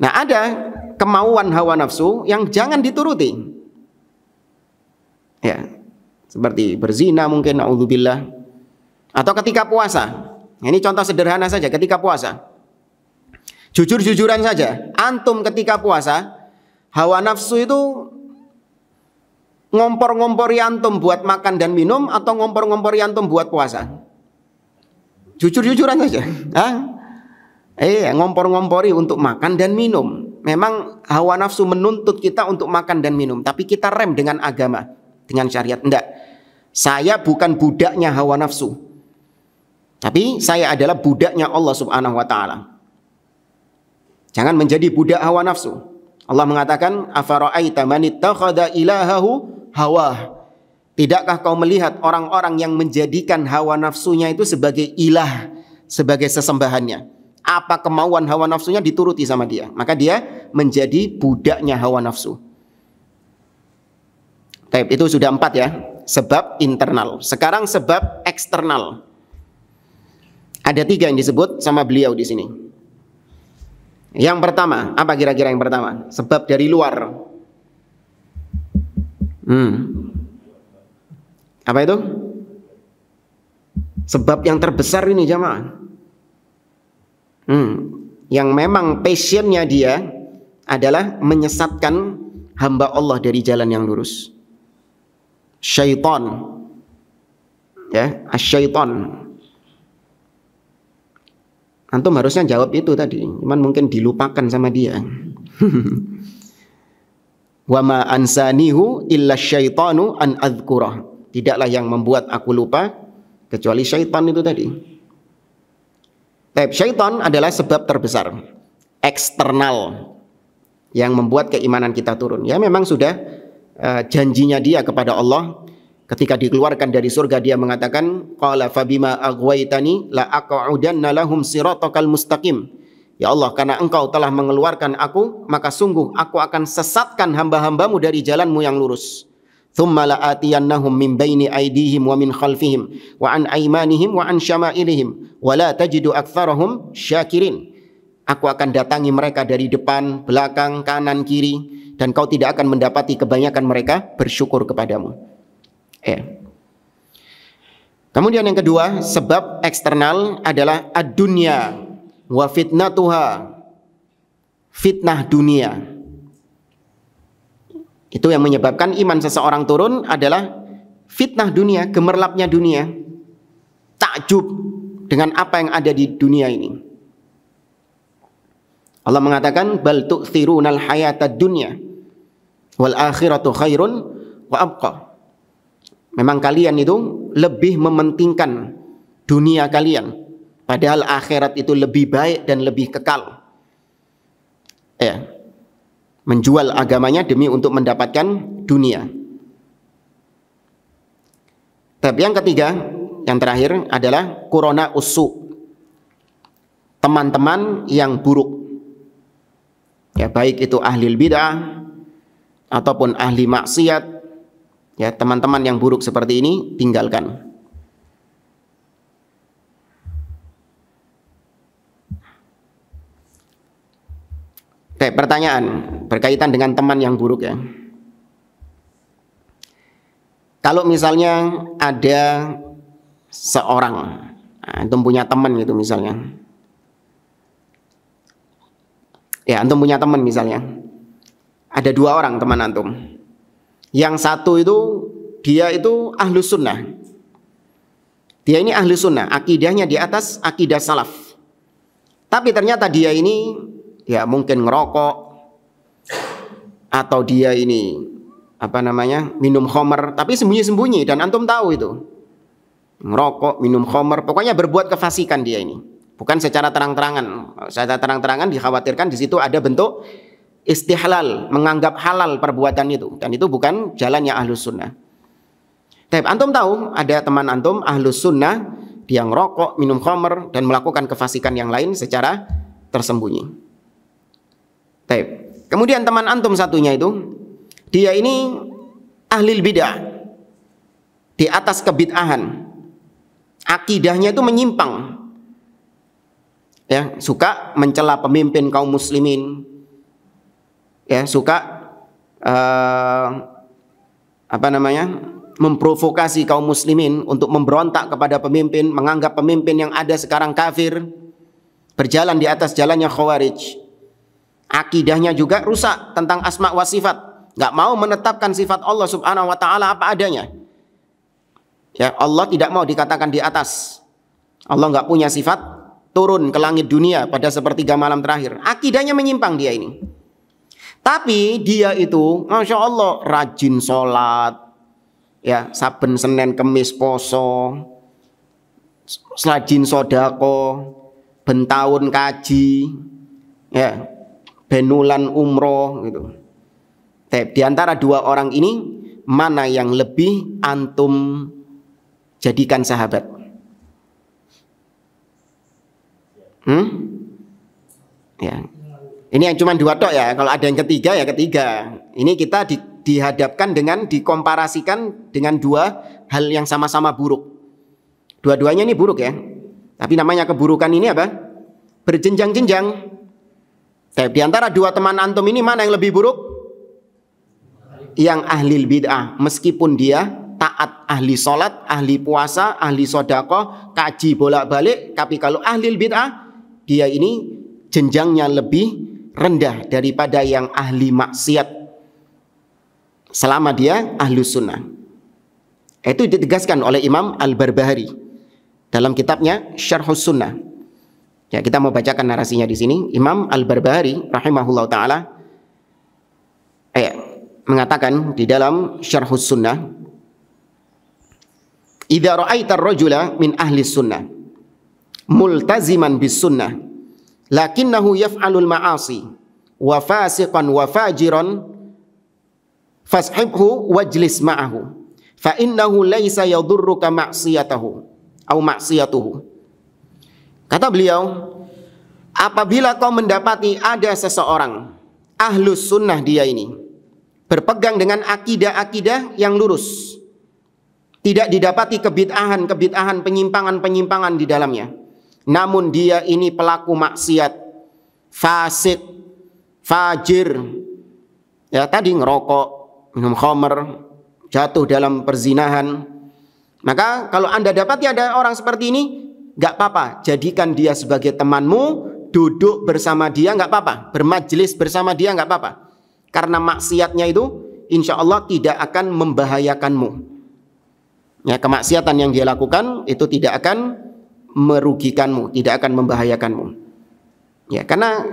Nah, ada kemauan hawa nafsu yang jangan dituruti. Ya, seperti berzina mungkin, naudzubillah. Atau ketika puasa. Ini contoh sederhana saja, ketika puasa. Jujur-jujuran saja, antum ketika puasa, hawa nafsu itu ngompor-ngompori antum buat makan dan minum, atau ngompor-ngompori antum buat puasa? Jujur-jujuran saja. Ngompor-ngompori untuk makan dan minum. Memang hawa nafsu menuntut kita untuk makan dan minum, tapi kita rem dengan agama, dengan syariat. Enggak, saya bukan budaknya hawa nafsu, tapi saya adalah budaknya Allah Subhanahu wa taala. Jangan menjadi budak hawa nafsu. Allah mengatakan, afara'aita man ittakhadha ilahahu hawah. Tidakkah kau melihat orang-orang yang menjadikan hawa nafsunya itu sebagai ilah, sebagai sesembahannya? Apa kemauan hawa nafsunya dituruti sama dia, maka dia menjadi budaknya hawa nafsu. Baik, itu sudah 4 ya, sebab internal. Sekarang sebab eksternal. Ada 3 yang disebut sama beliau di sini. Yang pertama, apa kira-kira yang pertama? Sebab dari luar. Apa itu? Sebab yang terbesar ini jamaah. Yang memang passionnya dia adalah menyesatkan hamba Allah dari jalan yang lurus. Syaitan. Ya, asyaitan. Antum harusnya jawab itu tadi, cuman mungkin dilupakan sama dia. Wa ma ansanihu illa syaitanu an adzkurah. Tidaklah yang membuat aku lupa kecuali syaitan itu tadi. Tapi syaitan adalah sebab terbesar eksternal yang membuat keimanan kita turun. Ya memang sudah janjinya dia kepada Allah ketika dikeluarkan dari surga, dia mengatakan qala fabima aghwaytani la aq'udanna lahum siratakal mustaqim. Ya Allah, karena engkau telah mengeluarkan aku, maka sungguh aku akan sesatkan hamba-hambamu dari jalanmu yang lurus. Thumma la'atiyannahum min baini aydihim wa min khalfihim wa an aymanihim wa an syama'ilihim wa la tajidu aktsarahum syakirin. Aku akan datangi mereka dari depan, belakang, kanan, kiri, dan kau tidak akan mendapati kebanyakan mereka bersyukur kepadamu. Kemudian yang kedua, sebab eksternal adalah ad-dunya wa fitnatuha, fitnah dunia. Itu yang menyebabkan iman seseorang turun adalah fitnah dunia, gemerlapnya dunia, takjub dengan apa yang ada di dunia ini. Allah mengatakan bal tu'thirunal hayatad dunya wal akhiratu khairun wa abqa. Memang kalian itu lebih mementingkan dunia kalian, padahal akhirat itu lebih baik dan lebih kekal. Menjual agamanya demi untuk mendapatkan dunia. Tapi yang ketiga, yang terakhir adalah qurana usu, teman-teman yang buruk. Ya, baik itu ahli bid'ah ataupun ahli maksiat. Ya, teman-teman yang buruk seperti ini tinggalkan. Oke, pertanyaan berkaitan dengan teman yang buruk ya. Kalau misalnya ada seorang, antum punya teman gitu misalnya. Ya, antum punya teman misalnya. Ada dua orang teman antum. Yang satu itu dia itu ahlus sunnah. Dia ini ahlus sunnah, akidahnya di atas akidah salaf. Tapi ternyata dia ini ya mungkin ngerokok, atau dia ini minum khamar, tapi sembunyi-sembunyi dan antum tahu itu. Ngerokok, minum khamar, pokoknya berbuat kefasikan dia ini. Bukan secara terang-terangan. Secara terang-terangan dikhawatirkan di situ ada bentuk istihlal, menganggap halal perbuatan itu, dan itu bukan jalannya ahlus sunnah. Tapi antum tahu ada teman antum ahlus sunnah, dia ngerokok, minum khamar dan melakukan kefasikan yang lain secara tersembunyi. Kemudian teman antum satunya itu dia ini ahli bid'ah, di atas kebid'ahan, akidahnya itu menyimpang, ya, suka mencela pemimpin kaum muslimin, ya, suka memprovokasi kaum muslimin untuk memberontak kepada pemimpin, menganggap pemimpin yang ada sekarang kafir, berjalan di atas jalannya khawarij. Akidahnya juga rusak tentang asma wa sifat, nggak mau menetapkan sifat Allah subhanahu wa ta'ala apa adanya. Ya, Allah tidak mau dikatakan di atas. Allah nggak punya sifat turun ke langit dunia pada sepertiga malam terakhir. Akidahnya menyimpang dia ini. Tapi dia itu, masya Allah, rajin sholat, ya, saben Senin Kemis poso, rajin sodako, bentahun kaji, ya, benulan umroh gitu. Di antara dua orang ini, mana yang lebih antum jadikan sahabat? Ya. Ini yang cuma dua tok ya. Kalau ada yang ketiga ya ketiga. Ini kita dihadapkan dengan, dikomparasikan dengan dua hal yang sama-sama buruk. Dua-duanya ini buruk ya. Tapi namanya keburukan ini apa? Berjenjang-jenjang. Di antara dua teman antum ini mana yang lebih buruk? Yang ahli bid'ah, meskipun dia taat, ahli sholat, ahli puasa, ahli sodakoh, kaji bolak-balik, tapi kalau ahli bid'ah, dia ini jenjangnya lebih rendah daripada yang ahli maksiat selama dia ahlu sunnah. Itu ditegaskan oleh Imam Al-Barbahari dalam kitabnya Syarhus Sunnah. Ya, kita mau bacakan narasinya di sini. Imam Al-Barbahari rahimahullah taala mengatakan di dalam Syarhus Sunnah, idza ra'aita ar-rajula min ahli sunnah multaziman bis sunnah lakinnahu yaf'alul ma'asi wa fasiqan wa fajiran fashibhu wajlis ma'ahu fa innahu laisa yadurruka ma'siyatahu au ma'siyatuhu. Kata beliau, apabila kau mendapati ada seseorang ahlus sunnah, dia ini berpegang dengan akidah-akidah yang lurus, tidak didapati kebid'ahan, penyimpangan di dalamnya, namun dia ini pelaku maksiat, fasik, fajir, ya tadi ngerokok, minum khamr, jatuh dalam perzinahan, maka kalau Anda dapati ada orang seperti ini, nggak apa-apa, jadikan dia sebagai temanmu, duduk bersama dia nggak apa-apa, bermajlis bersama dia nggak apa-apa, karena maksiatnya itu insya Allah tidak akan membahayakanmu. Ya, kemaksiatan yang dia lakukan itu tidak akan merugikanmu, tidak akan membahayakanmu. Ya, karena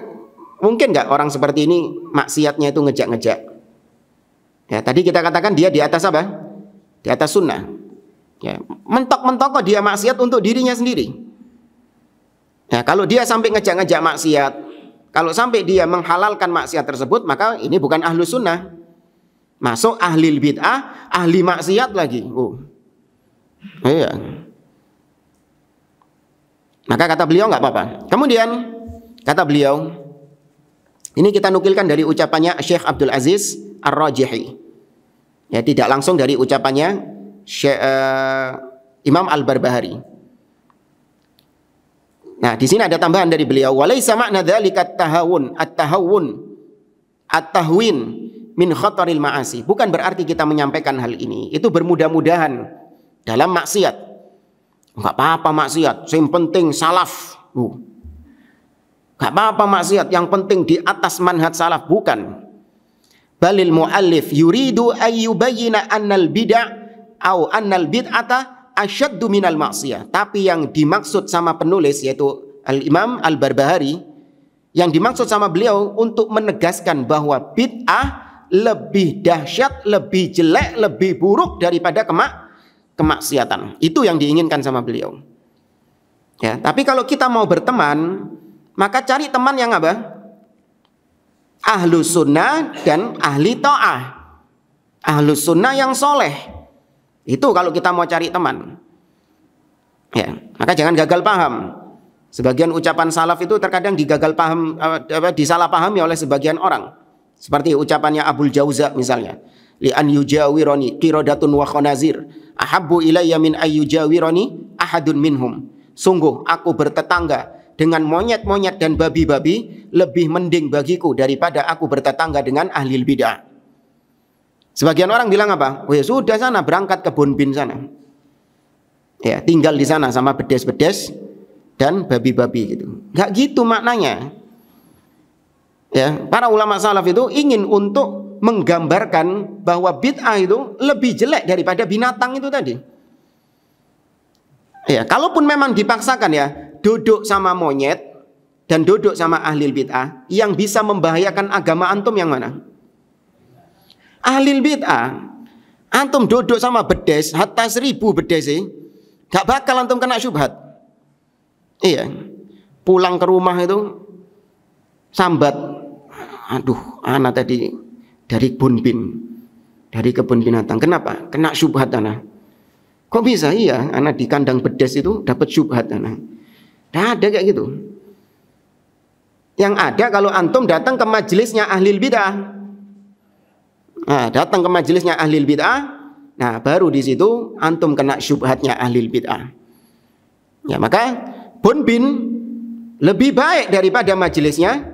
mungkin nggak orang seperti ini maksiatnya itu ngejak-ngejak. Ya, tadi kita katakan dia di atas apa? Di atas sunnah. Ya, mentok-mentok kok dia maksiat untuk dirinya sendiri. Ya, kalau dia sampai ngejak-ngejak maksiat, kalau sampai dia menghalalkan maksiat tersebut, maka ini bukan ahlu sunnah, masuk ahli bid'ah, ahli maksiat lagi. Iya. Maka kata beliau nggak apa-apa. Kemudian kata beliau, ini kita nukilkan dari ucapannya Syekh Abdul Aziz Ar-Rajihi. Ya, tidak langsung dari ucapannya Imam Al-Barbahari. Nah, di sini ada tambahan dari beliau, walaisa ma'na dzalika at-tahwin min khataril ma'asi. Bukan berarti kita menyampaikan hal ini itu bermudah-mudahan dalam maksiat. Enggak apa-apa maksiat, yang penting salaf. Enggak apa-apa maksiat, yang penting di atas manhaj salaf, bukan. Balil muallif yuridu ayyubayyina annal bid'ah au annal bid'ata asyaddu minal maksiyah. Tapi yang dimaksud sama penulis, yaitu Al-Imam Al-Barbahari, yang dimaksud sama beliau untuk menegaskan bahwa bid'ah lebih dahsyat, lebih jelek, lebih buruk daripada kemaksiatan. Itu yang diinginkan sama beliau. Ya, tapi kalau kita mau berteman, maka cari teman yang apa? Ahlu sunnah dan ahli ta'ah. Ahlu sunnah yang soleh. Itu kalau kita mau cari teman. Ya, maka jangan gagal paham. Sebagian ucapan salaf itu terkadang disalahpahami oleh sebagian orang. Seperti ucapannya Abul Jauza misalnya, li an yujawirani qirodatun wa khanazir ahabbu ilayya min ayyujawirani ahadun minhum. Sungguh aku bertetangga dengan monyet-monyet dan babi-babi lebih mending bagiku daripada aku bertetangga dengan ahli bid'ah. Sebagian orang bilang apa? Oh ya sudah, sana berangkat ke Bonbin sana. Ya, tinggal di sana sama bedes-bedes dan babi-babi gitu. Enggak gitu maknanya. Ya, para ulama salaf itu ingin untuk menggambarkan bahwa bid'ah itu lebih jelek daripada binatang itu tadi. Ya, kalaupun memang dipaksakan ya, duduk sama monyet dan duduk sama ahli bid'ah, yang bisa membahayakan agama antum yang mana? Ahli bid'ah. Antum duduk sama bedes, hatta 1000 bedes sih, gak bakal antum kena syubhat. Iya. Pulang ke rumah itu sambat, aduh, anak tadi dari Bonbin, dari kebun binatang. Kenapa? Kena syubhat anak. Kok bisa? Iya, anak di kandang bedes itu dapat syubhat anak. Nah, ada kayak gitu. Yang ada kalau antum datang ke majelisnya ahli bid'ah. Nah, datang ke majelisnya ahli bid'ah, nah baru di situ antum kena syubhatnya ahli bid'ah. Ya, maka Bonbin lebih baik daripada majelisnya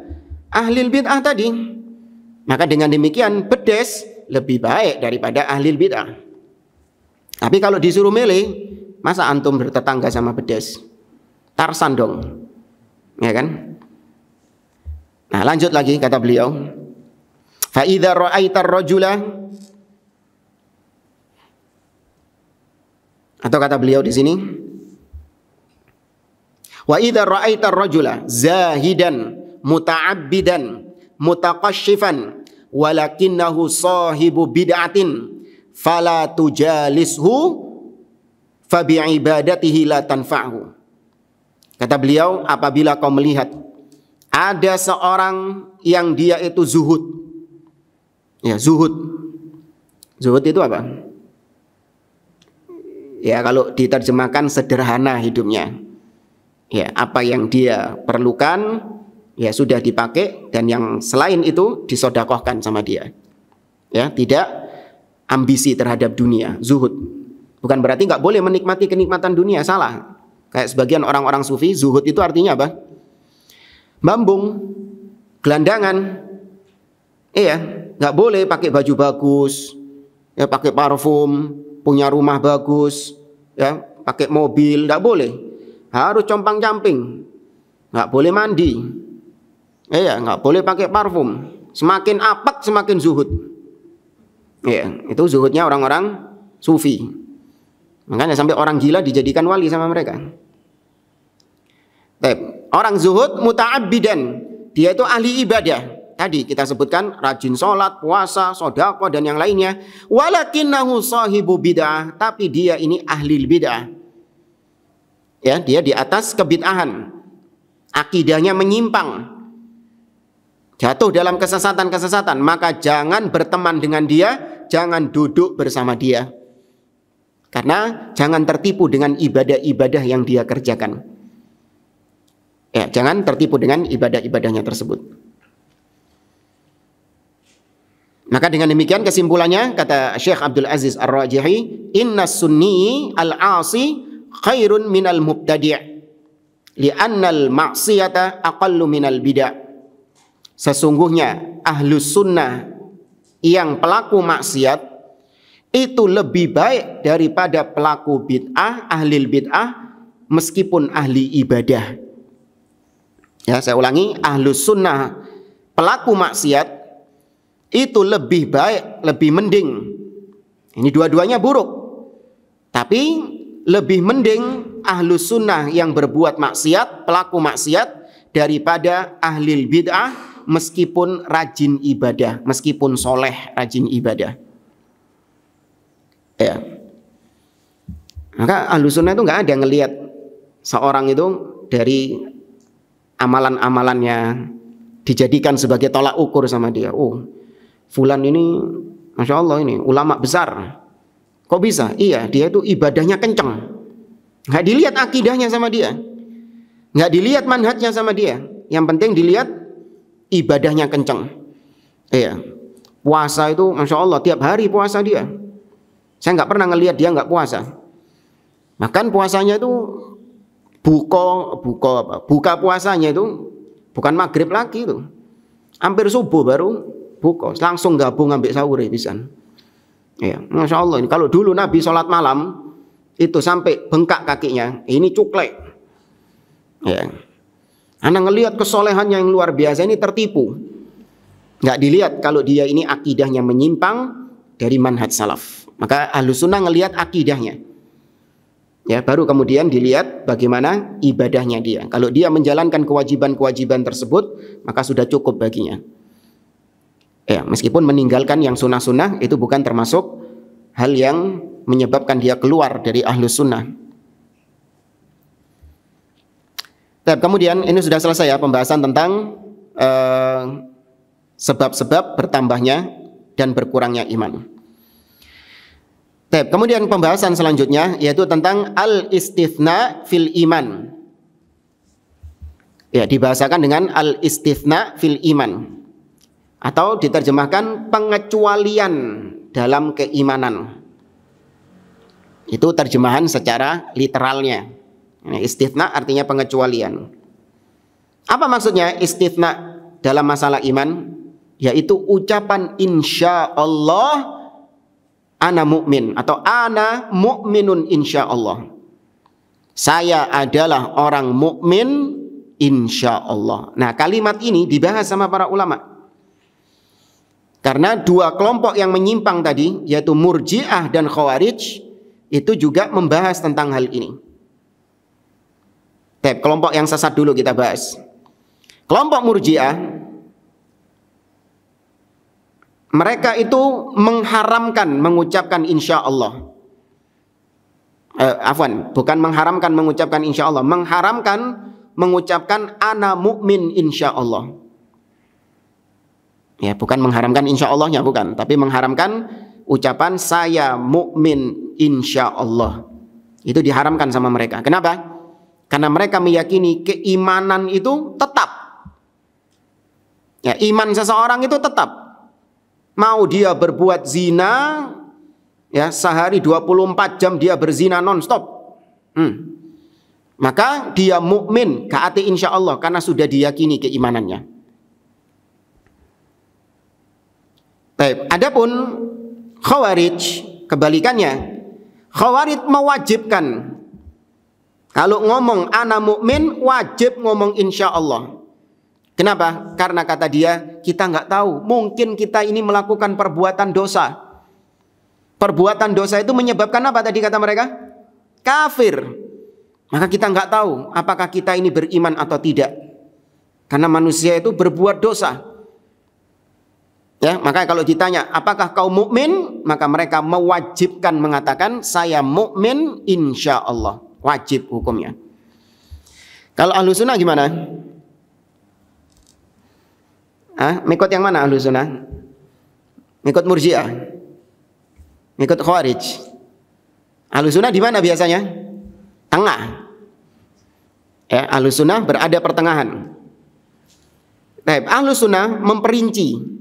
ahli bid'ah tadi. Maka dengan demikian bedes lebih baik daripada ahli bid'ah. Tapi kalau disuruh milih, masa antum bertetangga sama bedes? Tarsan dong. Ya kan? Nah, lanjut lagi kata beliau. Fa idza ra'aitar rajula, atau kata beliau di sini, wa idza ra'aitar rajula zahidan muta'abbidan mutaqashifan walakinnahu sahibu bid'atin fala tujalishu fabi'ibadatihi la tanfa'hu. Kata beliau, apabila kau melihat ada seorang yang dia itu zuhud. Ya, zuhud. Zuhud itu apa? Ya, kalau diterjemahkan sederhana hidupnya. Ya, apa yang dia perlukan ya sudah dipakai, dan yang selain itu disodakohkan sama dia. Ya, tidak ambisi terhadap dunia, zuhud. Bukan berarti nggak boleh menikmati kenikmatan dunia, salah. Kayak sebagian orang-orang sufi, zuhud itu artinya apa? Mambung, gelandangan. Iya, nggak boleh pakai baju bagus, ya pakai parfum, punya rumah bagus, ya pakai mobil, nggak boleh. Harus compang-camping, nggak boleh mandi. Iya, nggak boleh pakai parfum. Semakin apek semakin zuhud. Iya, itu zuhudnya orang-orang sufi. Makanya sampai orang gila dijadikan wali sama mereka. Orang zuhud muta'abbidan, dia itu ahli ibadah. Tadi kita sebutkan rajin sholat, puasa, sedekah dan yang lainnya. Walakinnahu sahibu bid'ah, tapi dia ini ahli bid'ah. Ya, dia di atas kebid'ahan. Akidahnya menyimpang. Jatuh dalam kesesatan-kesesatan, maka jangan berteman dengan dia, jangan duduk bersama dia. Karena jangan tertipu dengan ibadah-ibadah yang dia kerjakan. Ya, jangan tertipu dengan ibadah-ibadahnya tersebut. Maka dengan demikian kesimpulannya, kata Syekh Abdul Aziz Ar-Rajihi, inna sunni al-asi khairun minal mubtadi' li'annal ma'siyata aqallu minal bid'ah. Sesungguhnya ahlus sunnah yang pelaku maksiat itu lebih baik daripada pelaku bid'ah, ahli bid'ah, meskipun ahli ibadah. Ya, saya ulangi, ahlus sunnah pelaku maksiat itu lebih baik, lebih mending. Ini dua-duanya buruk, tapi lebih mending ahlus sunnah yang berbuat maksiat, pelaku maksiat, daripada ahli bid'ah meskipun rajin ibadah, meskipun soleh rajin ibadah. Ya. Maka ahlus sunnah itu nggak ada ngelihat seorang itu dari amalan-amalannya dijadikan sebagai tolak ukur sama dia. Oh, fulan ini Masya Allah ini ulama besar. Kok bisa? Iya, dia itu ibadahnya kenceng. Nggak dilihat akidahnya sama dia, nggak dilihat manhajnya sama dia. Yang penting dilihat ibadahnya kenceng. Iya, puasa itu Masya Allah tiap hari puasa dia. Saya nggak pernah ngelihat dia nggak puasa. Bahkan puasanya itu buka puasanya itu bukan maghrib lagi itu, hampir subuh baru buka, langsung gabung ngambil sahur bisa. Ya, Masya Allah ini. Kalau dulu Nabi sholat malam itu sampai bengkak kakinya, ini cuklek. Ya, Anda ngelihat kesolehannya yang luar biasa, ini tertipu. Nggak dilihat kalau dia ini akidahnya menyimpang dari manhaj salaf. Maka ahlus sunnah ngelihat akidahnya. Ya, baru kemudian dilihat bagaimana ibadahnya dia. Kalau dia menjalankan kewajiban-kewajiban tersebut, maka sudah cukup baginya. Ya, meskipun meninggalkan yang sunnah-sunnah itu bukan termasuk hal yang menyebabkan dia keluar dari ahlus sunnah. Kemudian ini sudah selesai ya pembahasan tentang sebab-sebab bertambahnya dan berkurangnya iman. Kemudian pembahasan selanjutnya yaitu tentang al-istithna fil iman. Ya, dibahasakan dengan al-istithna fil iman, atau diterjemahkan pengecualian dalam keimanan. Itu terjemahan secara literalnya. Istithna artinya pengecualian. Apa maksudnya istithna dalam masalah iman? Yaitu ucapan insya Allah ana mu'min, atau ana mu'minun insya Allah. Saya adalah orang mukmin insya Allah. Nah, kalimat ini dibahas sama para ulama. Karena dua kelompok yang menyimpang tadi, yaitu Murji'ah dan Khawarij, itu juga membahas tentang hal ini. Kelompok yang sesat dulu kita bahas. Kelompok Murji'ah mereka itu mengharamkan mengucapkan insya Allah. Bukan mengharamkan mengucapkan insya Allah, mengharamkan mengucapkan ana mu'min insya Allah. Ya, bukan mengharamkan insya Allahnya, bukan, tapi mengharamkan ucapan saya mukmin insya Allah. Itu diharamkan sama mereka. Kenapa? Karena mereka meyakini keimanan itu tetap. Ya, iman seseorang itu tetap. Mau dia berbuat zina, ya, sehari 24 jam dia berzina non-stop, maka dia mukmin kaati insya Allah karena sudah diyakini keimanannya. Baik, adapun Khawarij kebalikannya. Khawarij mewajibkan kalau ngomong ana mukmin wajib ngomong insya Allah. Kenapa? Karena kata dia, kita nggak tahu, mungkin kita ini melakukan perbuatan dosa. Perbuatan dosa itu menyebabkan apa tadi kata mereka? Kafir. Maka kita nggak tahu apakah kita ini beriman atau tidak. Karena manusia itu berbuat dosa. Ya, maka kalau ditanya apakah kau mukmin, maka mereka mewajibkan mengatakan saya mukmin insya Allah. Wajib hukumnya. Kalau ahlu sunnah gimana? Mengikut yang mana ahlu sunnah? Mengikut Murji'ah? Mengikut Khawarij? Ahlu sunnah di mana biasanya? Tengah. Ya, ahlu sunnah berada pertengahan. Baik, ahlu sunnah memperinci.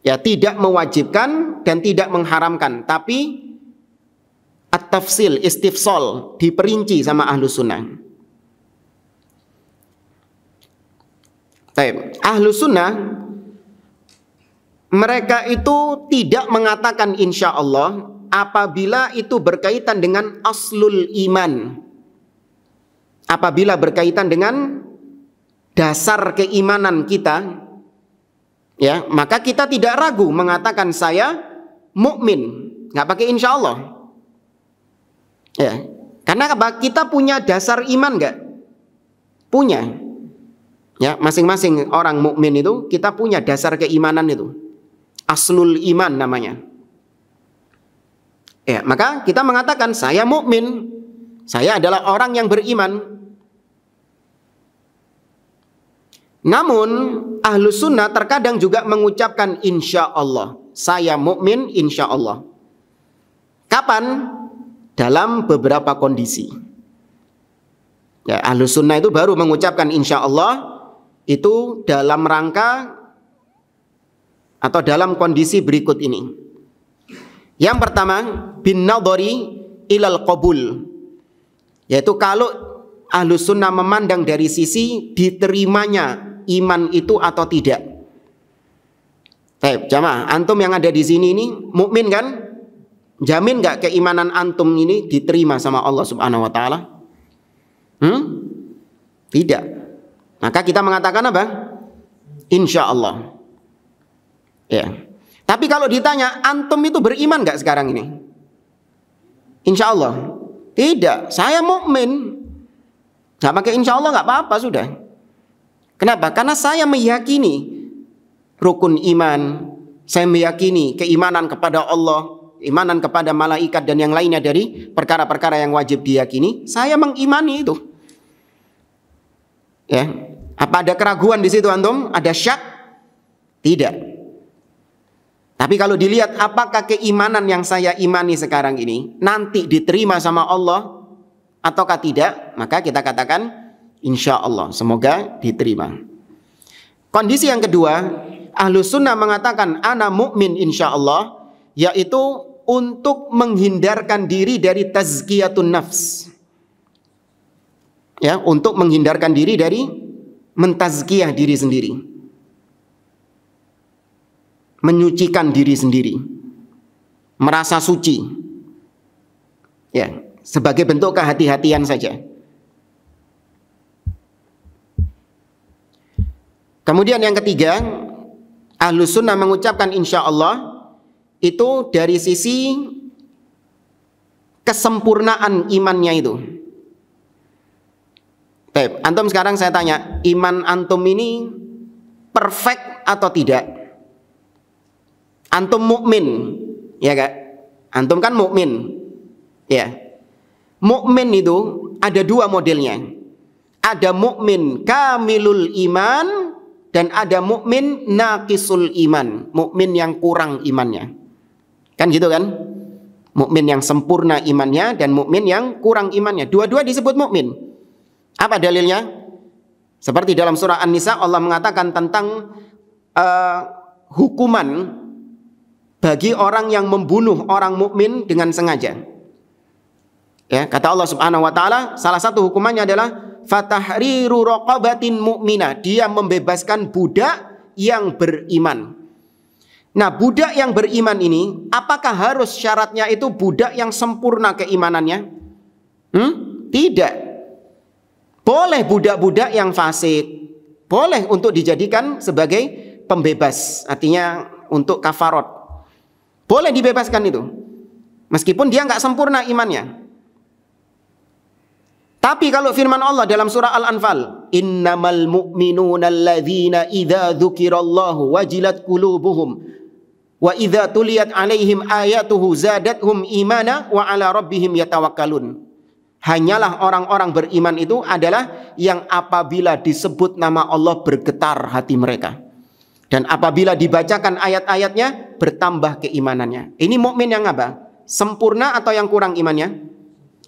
Ya, tidak mewajibkan dan tidak mengharamkan, tapi at-tafsil, istifsal, diperinci sama ahlu sunnah. Baik, ahlu sunnah mereka itu tidak mengatakan insya Allah apabila itu berkaitan dengan aslul iman, apabila berkaitan dengan dasar keimanan kita. Ya, maka kita tidak ragu mengatakan saya mukmin, nggak pakai insya Allah. Ya, karena apa? Kita punya dasar iman nggak? Punya. Ya, masing-masing orang mukmin itu kita punya dasar keimanan itu, aslul iman namanya. Ya, maka kita mengatakan saya mukmin, saya adalah orang yang beriman. Namun ahlu sunnah terkadang juga mengucapkan insya Allah. Saya mukmin insya Allah. Kapan? Dalam beberapa kondisi. Ya, ahlu sunnah itu baru mengucapkan insya Allah itu dalam rangka atau dalam kondisi berikut ini. Yang pertama, bin nadhari ilal qabul. Yaitu kalau ahlu sunnah memandang dari sisi diterimanya iman itu atau tidak. Baik, jamaah, antum yang ada di sini ini mukmin kan? Jamin nggak keimanan antum ini diterima sama Allah Subhanahu wa taala? Tidak. Maka kita mengatakan apa? Insya Allah. Ya. Tapi kalau ditanya antum itu beriman nggak sekarang ini? Insya Allah. Tidak. Saya mukmin. Nggak pakai insya Allah nggak apa-apa sudah. Kenapa? Karena saya meyakini rukun iman, saya meyakini keimanan kepada Allah, imanan kepada malaikat dan yang lainnya dari perkara-perkara yang wajib diyakini. Saya mengimani itu. Ya, apa ada keraguan di situ antum? Ada syak? Tidak. Tapi kalau dilihat apakah keimanan yang saya imani sekarang ini nanti diterima sama Allah ataukah tidak, maka kita katakan insya Allah, semoga diterima. Kondisi yang kedua, ahlu sunnah mengatakan ana mukmin insya Allah, yaitu untuk menghindarkan diri dari tazkiyatun nafs. Ya, untuk menghindarkan diri dari mentazkiyah diri sendiri, menyucikan diri sendiri, merasa suci. Ya, sebagai bentuk kehati-hatian saja. Kemudian yang ketiga, ahlu sunnah mengucapkan insya Allah itu dari sisi kesempurnaan imannya itu. Baik, antum sekarang saya tanya, iman antum ini perfect atau tidak? Antum mukmin, ya Kak? Antum kan mukmin. Ya. Mukmin itu ada dua modelnya. Ada mukmin kamilul iman dan ada mukmin naqisul iman, mukmin yang kurang imannya. Kan gitu kan? Mukmin yang sempurna imannya dan mukmin yang kurang imannya. Dua-dua disebut mukmin. Apa dalilnya? Seperti dalam surah An-Nisa Allah mengatakan tentang hukuman bagi orang yang membunuh orang mukmin dengan sengaja. Ya, kata Allah Subhanahu wa taala, salah satu hukumannya adalah fatahriru raqabatin mu'minah. Dia membebaskan budak yang beriman. Nah, budak yang beriman ini, apakah harus syaratnya itu budak yang sempurna keimanannya? Tidak. Boleh budak-budak yang fasik, boleh untuk dijadikan sebagai pembebas, artinya untuk kafarot. Boleh dibebaskan itu, meskipun dia nggak sempurna imannya. Tapi kalau firman Allah dalam surah Al-Anfal, innamal mu'minuna alladzina idza dzukirallahu wajilat qulubuhum wa idza tuliyat alaihim ayatuhu zadathum imana wa ala rabbihim yatawakkalun. Hanyalah orang-orang beriman itu adalah yang apabila disebut nama Allah bergetar hati mereka. Dan apabila dibacakan ayat-ayatnya bertambah keimanannya. Ini mukmin yang apa? Sempurna atau yang kurang imannya?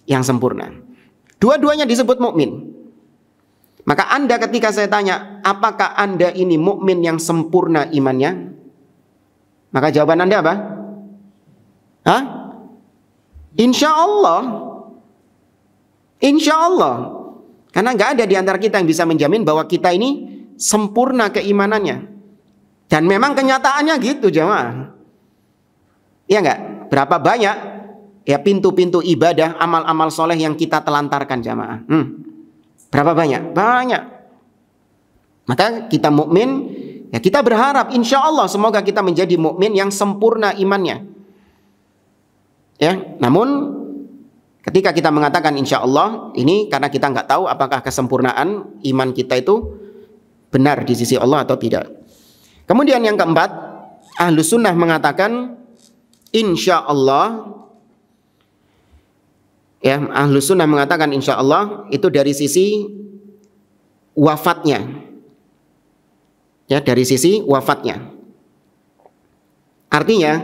Yang sempurna. Dua-duanya disebut mukmin. Maka Anda ketika saya tanya, apakah Anda ini mukmin yang sempurna imannya? Maka jawaban Anda apa? Hah? Insya Allah. Insya Allah. Karena nggak ada di antara kita yang bisa menjamin bahwa kita ini sempurna keimanannya. Dan memang kenyataannya gitu jemaah. Iya nggak? Berapa banyak ya pintu-pintu ibadah, amal-amal soleh yang kita telantarkan jamaah. Berapa banyak? Banyak. Maka kita mukmin, ya kita berharap insya Allah semoga kita menjadi mukmin yang sempurna imannya. Ya, namun ketika kita mengatakan insya Allah, ini karena kita nggak tahu apakah kesempurnaan iman kita itu benar di sisi Allah atau tidak. Kemudian yang keempat, Ahlus Sunnah mengatakan insya Allah. Ya, Ahlus Sunnah mengatakan insya Allah itu dari sisi wafatnya. Ya, dari sisi wafatnya. Artinya,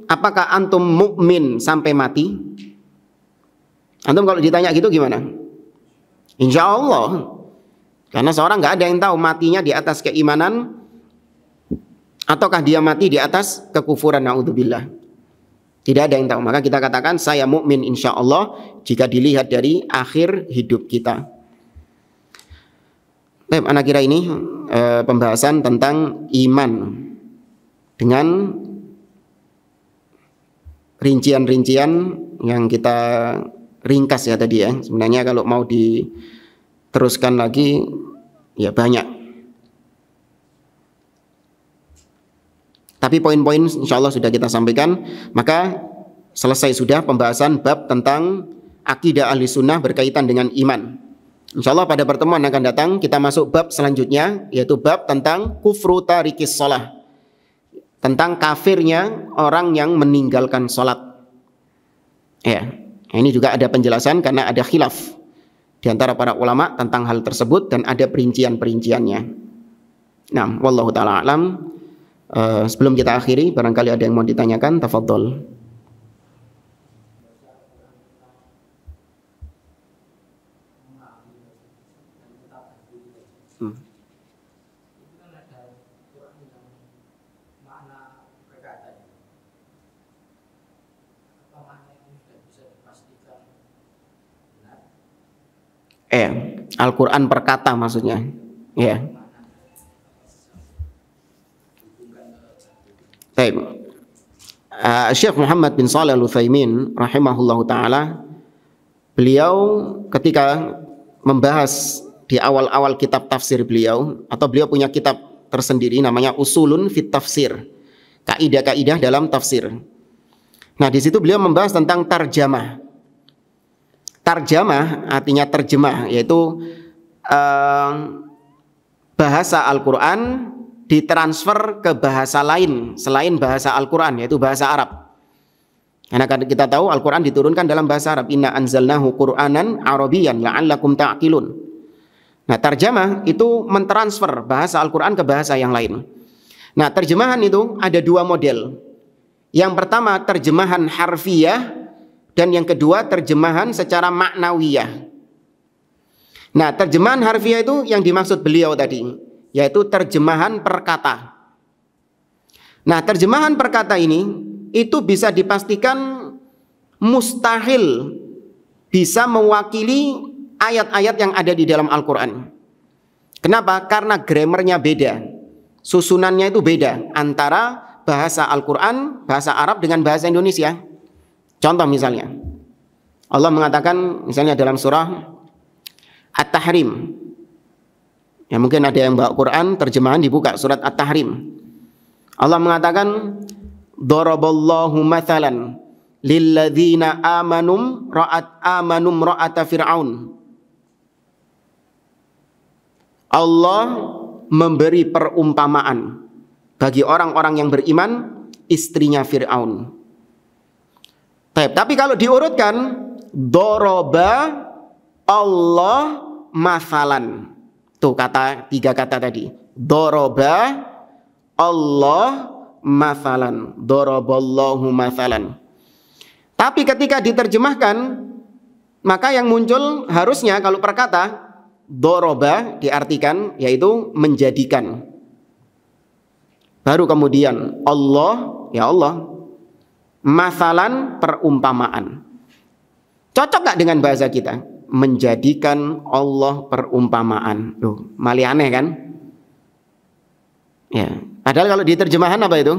apakah antum mukmin sampai mati? Antum kalau ditanya gitu gimana? Insya Allah. Karena seorang nggak ada yang tahu matinya di atas keimanan ataukah dia mati di atas kekufuran, naudzubillah. Tidak ada yang tahu. Maka kita katakan saya mukmin insya Allah jika dilihat dari akhir hidup kita. Baik, anak kira ini pembahasan tentang iman dengan rincian-rincian yang kita ringkas ya tadi ya. Sebenarnya kalau mau diteruskan lagi ya banyak. Tapi poin-poin insya Allah sudah kita sampaikan. Maka selesai sudah pembahasan bab tentang akidah ahli sunnah berkaitan dengan iman. Insya Allah pada pertemuan akan datang kita masuk bab selanjutnya, yaitu bab tentang kufru tarikis sholah, tentang kafirnya orang yang meninggalkan sholat. Ya, ini juga ada penjelasan karena ada khilaf di antara para ulama tentang hal tersebut dan ada perincian-perinciannya. Nah, wallahu ta'ala alam. Sebelum kita akhiri, barangkali ada yang mau ditanyakan, tafadhol. Al-Quran perkata maksudnya. Ya. Baik. Syekh Muhammad bin Shalih Al-Utsaimin rahimahullahu taala, beliau ketika membahas di awal-awal kitab tafsir beliau, atau beliau punya kitab tersendiri namanya Usulun fit Tafsir, kaidah-kaidah dalam tafsir. Nah, di situ beliau membahas tentang tarjamah. Tarjamah artinya terjemah, yaitu bahasa Al-Quran ditransfer ke bahasa lain selain bahasa Al-Quran, yaitu bahasa Arab. Karena kita tahu Al-Quran diturunkan dalam bahasa Arab. Inna anzalnahu Qur'anan Arabiyyan la'allakum ta'qilun. Nah, terjemah itu mentransfer bahasa Al-Quran ke bahasa yang lain. Nah, terjemahan itu ada dua model. Yang pertama terjemahan harfiah, dan yang kedua terjemahan secara maknawiyah. Nah, terjemahan harfiah itu yang dimaksud beliau tadi, yaitu terjemahan perkata. Nah, terjemahan perkata ini itu bisa dipastikan mustahil bisa mewakili ayat-ayat yang ada di dalam Al-Quran. Kenapa? Karena grammarnya beda, susunannya itu beda antara bahasa Al-Quran, bahasa Arab dengan bahasa Indonesia. Contoh misalnya, Allah mengatakan misalnya dalam surah At-Tahrim. Ya, mungkin ada yang bawa Quran, terjemahan dibuka surat At-Tahrim. Allah mengatakan, Daraballahu mathalan lilladzina amanum ra'ata fir'aun. Allah memberi perumpamaan bagi orang-orang yang beriman, istrinya Fir'aun. Tapi kalau diurutkan, doroba Allah mathalan. Tuh tiga kata tadi. Doroba Allah mathalan. Doroballahu mathalan. Tapi ketika diterjemahkan, maka yang muncul harusnya kalau perkata, doroba diartikan yaitu menjadikan. Baru kemudian Allah, ya Allah. Mathalan perumpamaan. Cocok gak dengan bahasa kita? Menjadikan Allah perumpamaan. Loh, malah aneh kan? Ya, padahal kalau diterjemahan apa itu?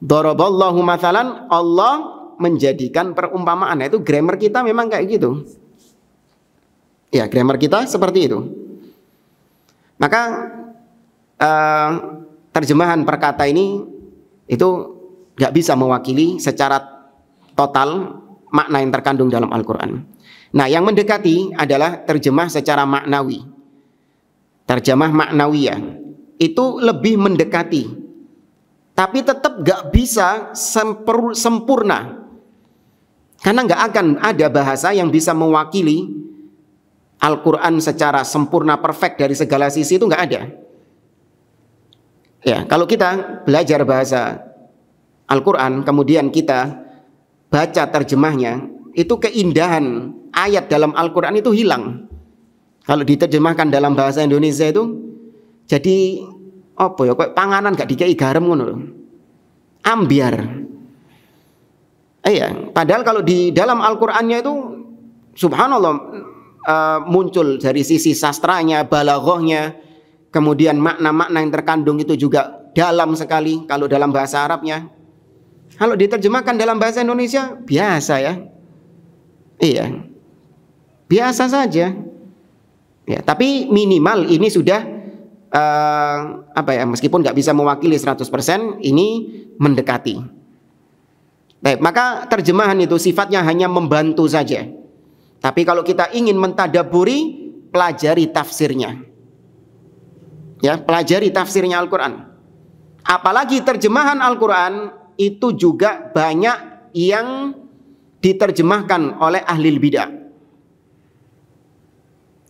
Daraballahu mathalan, Allah menjadikan perumpamaan. Nah, itu grammar kita memang kayak gitu. Ya, grammar kita seperti itu. Maka terjemahan perkata ini itu gak bisa mewakili secara total makna yang terkandung dalam Al-Quran. Nah, yang mendekati adalah terjemah secara maknawi. Terjemah maknawiyah itu lebih mendekati, tapi tetap gak bisa sempurna. Karena gak akan ada bahasa yang bisa mewakili Al-Quran secara sempurna, perfect dari segala sisi, itu gak ada. Ya, kalau kita belajar bahasa Al-Quran, kemudian kita baca terjemahnya, itu keindahan ayat dalam Al-Quran itu hilang. Kalau diterjemahkan dalam bahasa Indonesia itu jadi apa ya, kayak panganan gak dikei garam ngono lho. Ambiar. Iya, padahal kalau di dalam Al-Qur'annya itu subhanallah muncul dari sisi sastranya, balaghahnya, kemudian makna-makna yang terkandung itu juga dalam sekali kalau dalam bahasa Arabnya. Kalau diterjemahkan dalam bahasa Indonesia biasa ya. Iya. Biasa saja. Ya, tapi minimal ini sudah meskipun nggak bisa mewakili 100%, ini mendekati. Baik, maka terjemahan itu sifatnya hanya membantu saja. Tapi kalau kita ingin mentadaburi, pelajari tafsirnya. Ya, pelajari tafsirnya Al-Quran. Apalagi terjemahan Al-Quran itu juga banyak yang diterjemahkan oleh ahli bidah.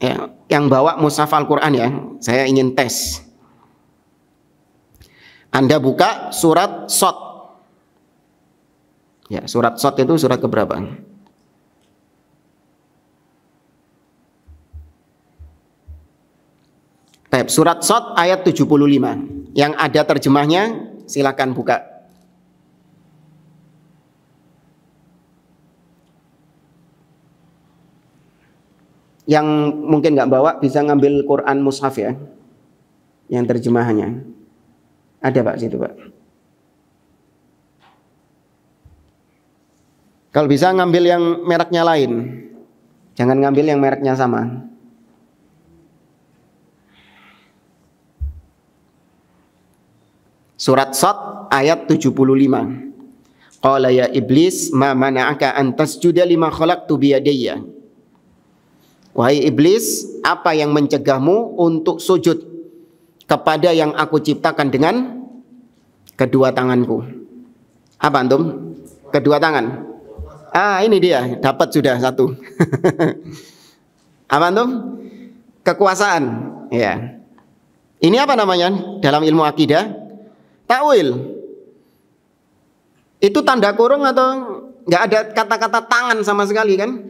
Ya, yang bawa mushaf Al-Quran ya, saya ingin tes. Anda buka surat Shad. Ya, surat Shad itu surat keberapa? Surat Shad ayat 75. Yang ada terjemahnya silakan buka. Yang mungkin nggak bawa bisa ngambil Quran mushaf ya, yang terjemahannya ada Pak situ Pak. Kalau bisa ngambil yang mereknya lain, jangan ngambil yang mereknya sama. Surat Shad ayat 75. Qala ya iblis ma mana'aka an tasjuda lima khalaqtu biyadayya. Wahai iblis, apa yang mencegahmu untuk sujud kepada yang aku ciptakan dengan kedua tanganku. Apa antum? Kedua tangan. Ini dia, dapat sudah satu. Apa antum? Kekuasaan. Ya. Ini apa namanya dalam ilmu akidah? Takwil. Itu tanda kurung atau nggak ada kata-kata tangan sama sekali kan?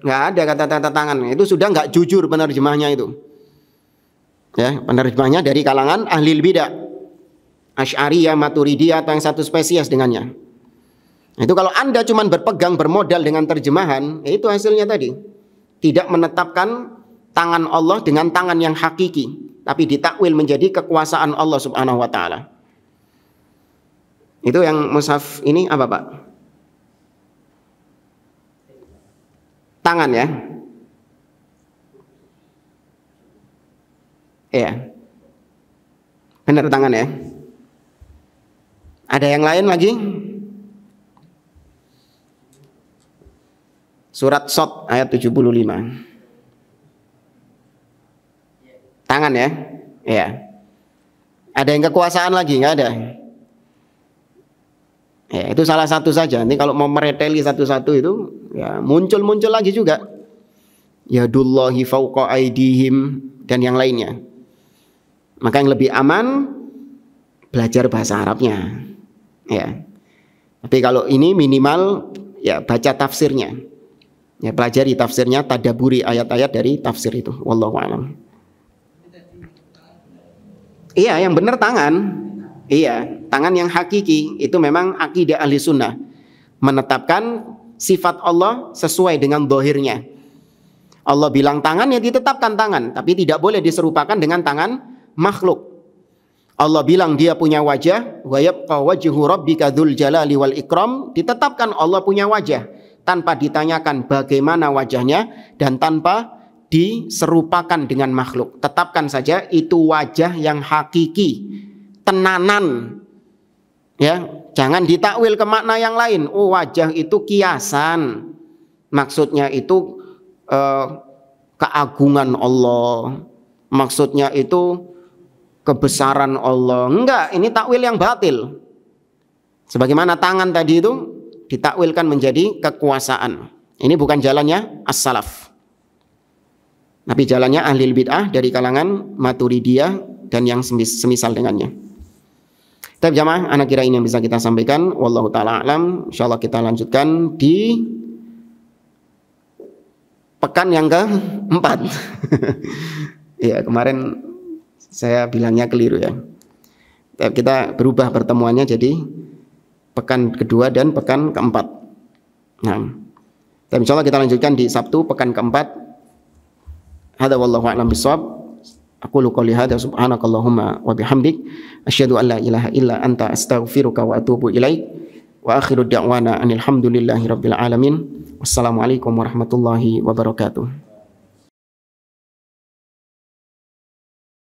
Nggak ada kata-kata tangan. Itu sudah nggak jujur penerjemahnya itu. Ya, penerjemahnya dari kalangan ahli bidah, Asy'ariyah, Maturidiyah atau yang satu spesies dengannya. Itu kalau Anda cuma berpegang bermodal dengan terjemahan, itu hasilnya tadi. Tidak menetapkan tangan Allah dengan tangan yang hakiki, tapi ditakwil menjadi kekuasaan Allah Subhanahu wa taala. Itu yang mushaf ini apa, Pak? Tangan ya. Iya. Benar tangan ya. Ada yang lain lagi? Surat Shad ayat 75. Tangan ya. Iya. Ada yang kekuasaan lagi? Nggak ada. Ya, itu salah satu saja. Nanti kalau mau mereteli satu-satu itu ya muncul lagi juga. Yadullahi fauqa aidihim dan yang lainnya. Maka yang lebih aman belajar bahasa Arabnya. Ya. Tapi kalau ini minimal ya baca tafsirnya. Ya, pelajari tafsirnya, tadaburi ayat-ayat dari tafsir itu. Wallahu a'lam. Iya, yang benar tangan. Iya, tangan yang hakiki itu memang akidah ahli sunnah, menetapkan sifat Allah sesuai dengan zahirnya. Allah bilang tangan, ya ditetapkan tangan, tapi tidak boleh diserupakan dengan tangan makhluk. Allah bilang dia punya wajah, wa yabqa wajhu rabbika dzul jalali wal ikram, ditetapkan Allah punya wajah tanpa ditanyakan bagaimana wajahnya dan tanpa diserupakan dengan makhluk. Tetapkan saja itu wajah yang hakiki, tenanan. Ya, jangan ditakwil ke makna yang lain. Oh, wajah itu kiasan. Maksudnya itu keagungan Allah. Maksudnya itu kebesaran Allah. Enggak, ini takwil yang batil. Sebagaimana tangan tadi itu ditakwilkan menjadi kekuasaan. Ini bukan jalannya as-salaf, tapi jalannya ahli bid'ah dari kalangan Maturidiyah dan yang semisal dengannya. Tapi jamaah, anak kira ini yang bisa kita sampaikan. Wallahu ta'ala a'lam. InsyaAllah kita lanjutkan di pekan yang keempat. Ya, kemarin saya bilangnya keliru ya. Kita berubah pertemuannya jadi pekan kedua dan pekan keempat. Nah, dan insyaallah kita lanjutkan di Sabtu pekan keempat. Hadza wallahu a'lam bishawab. Aqulu qouli hadza subhanakallahumma wa bihamdik asyhadu an la ilaha illa anta astaghfiruka wa atubu ilaik. Wa akhiru da'wana anil hamdulillahi rabbil alamin. Wassalamualaikum warahmatullahi wabarakatuh.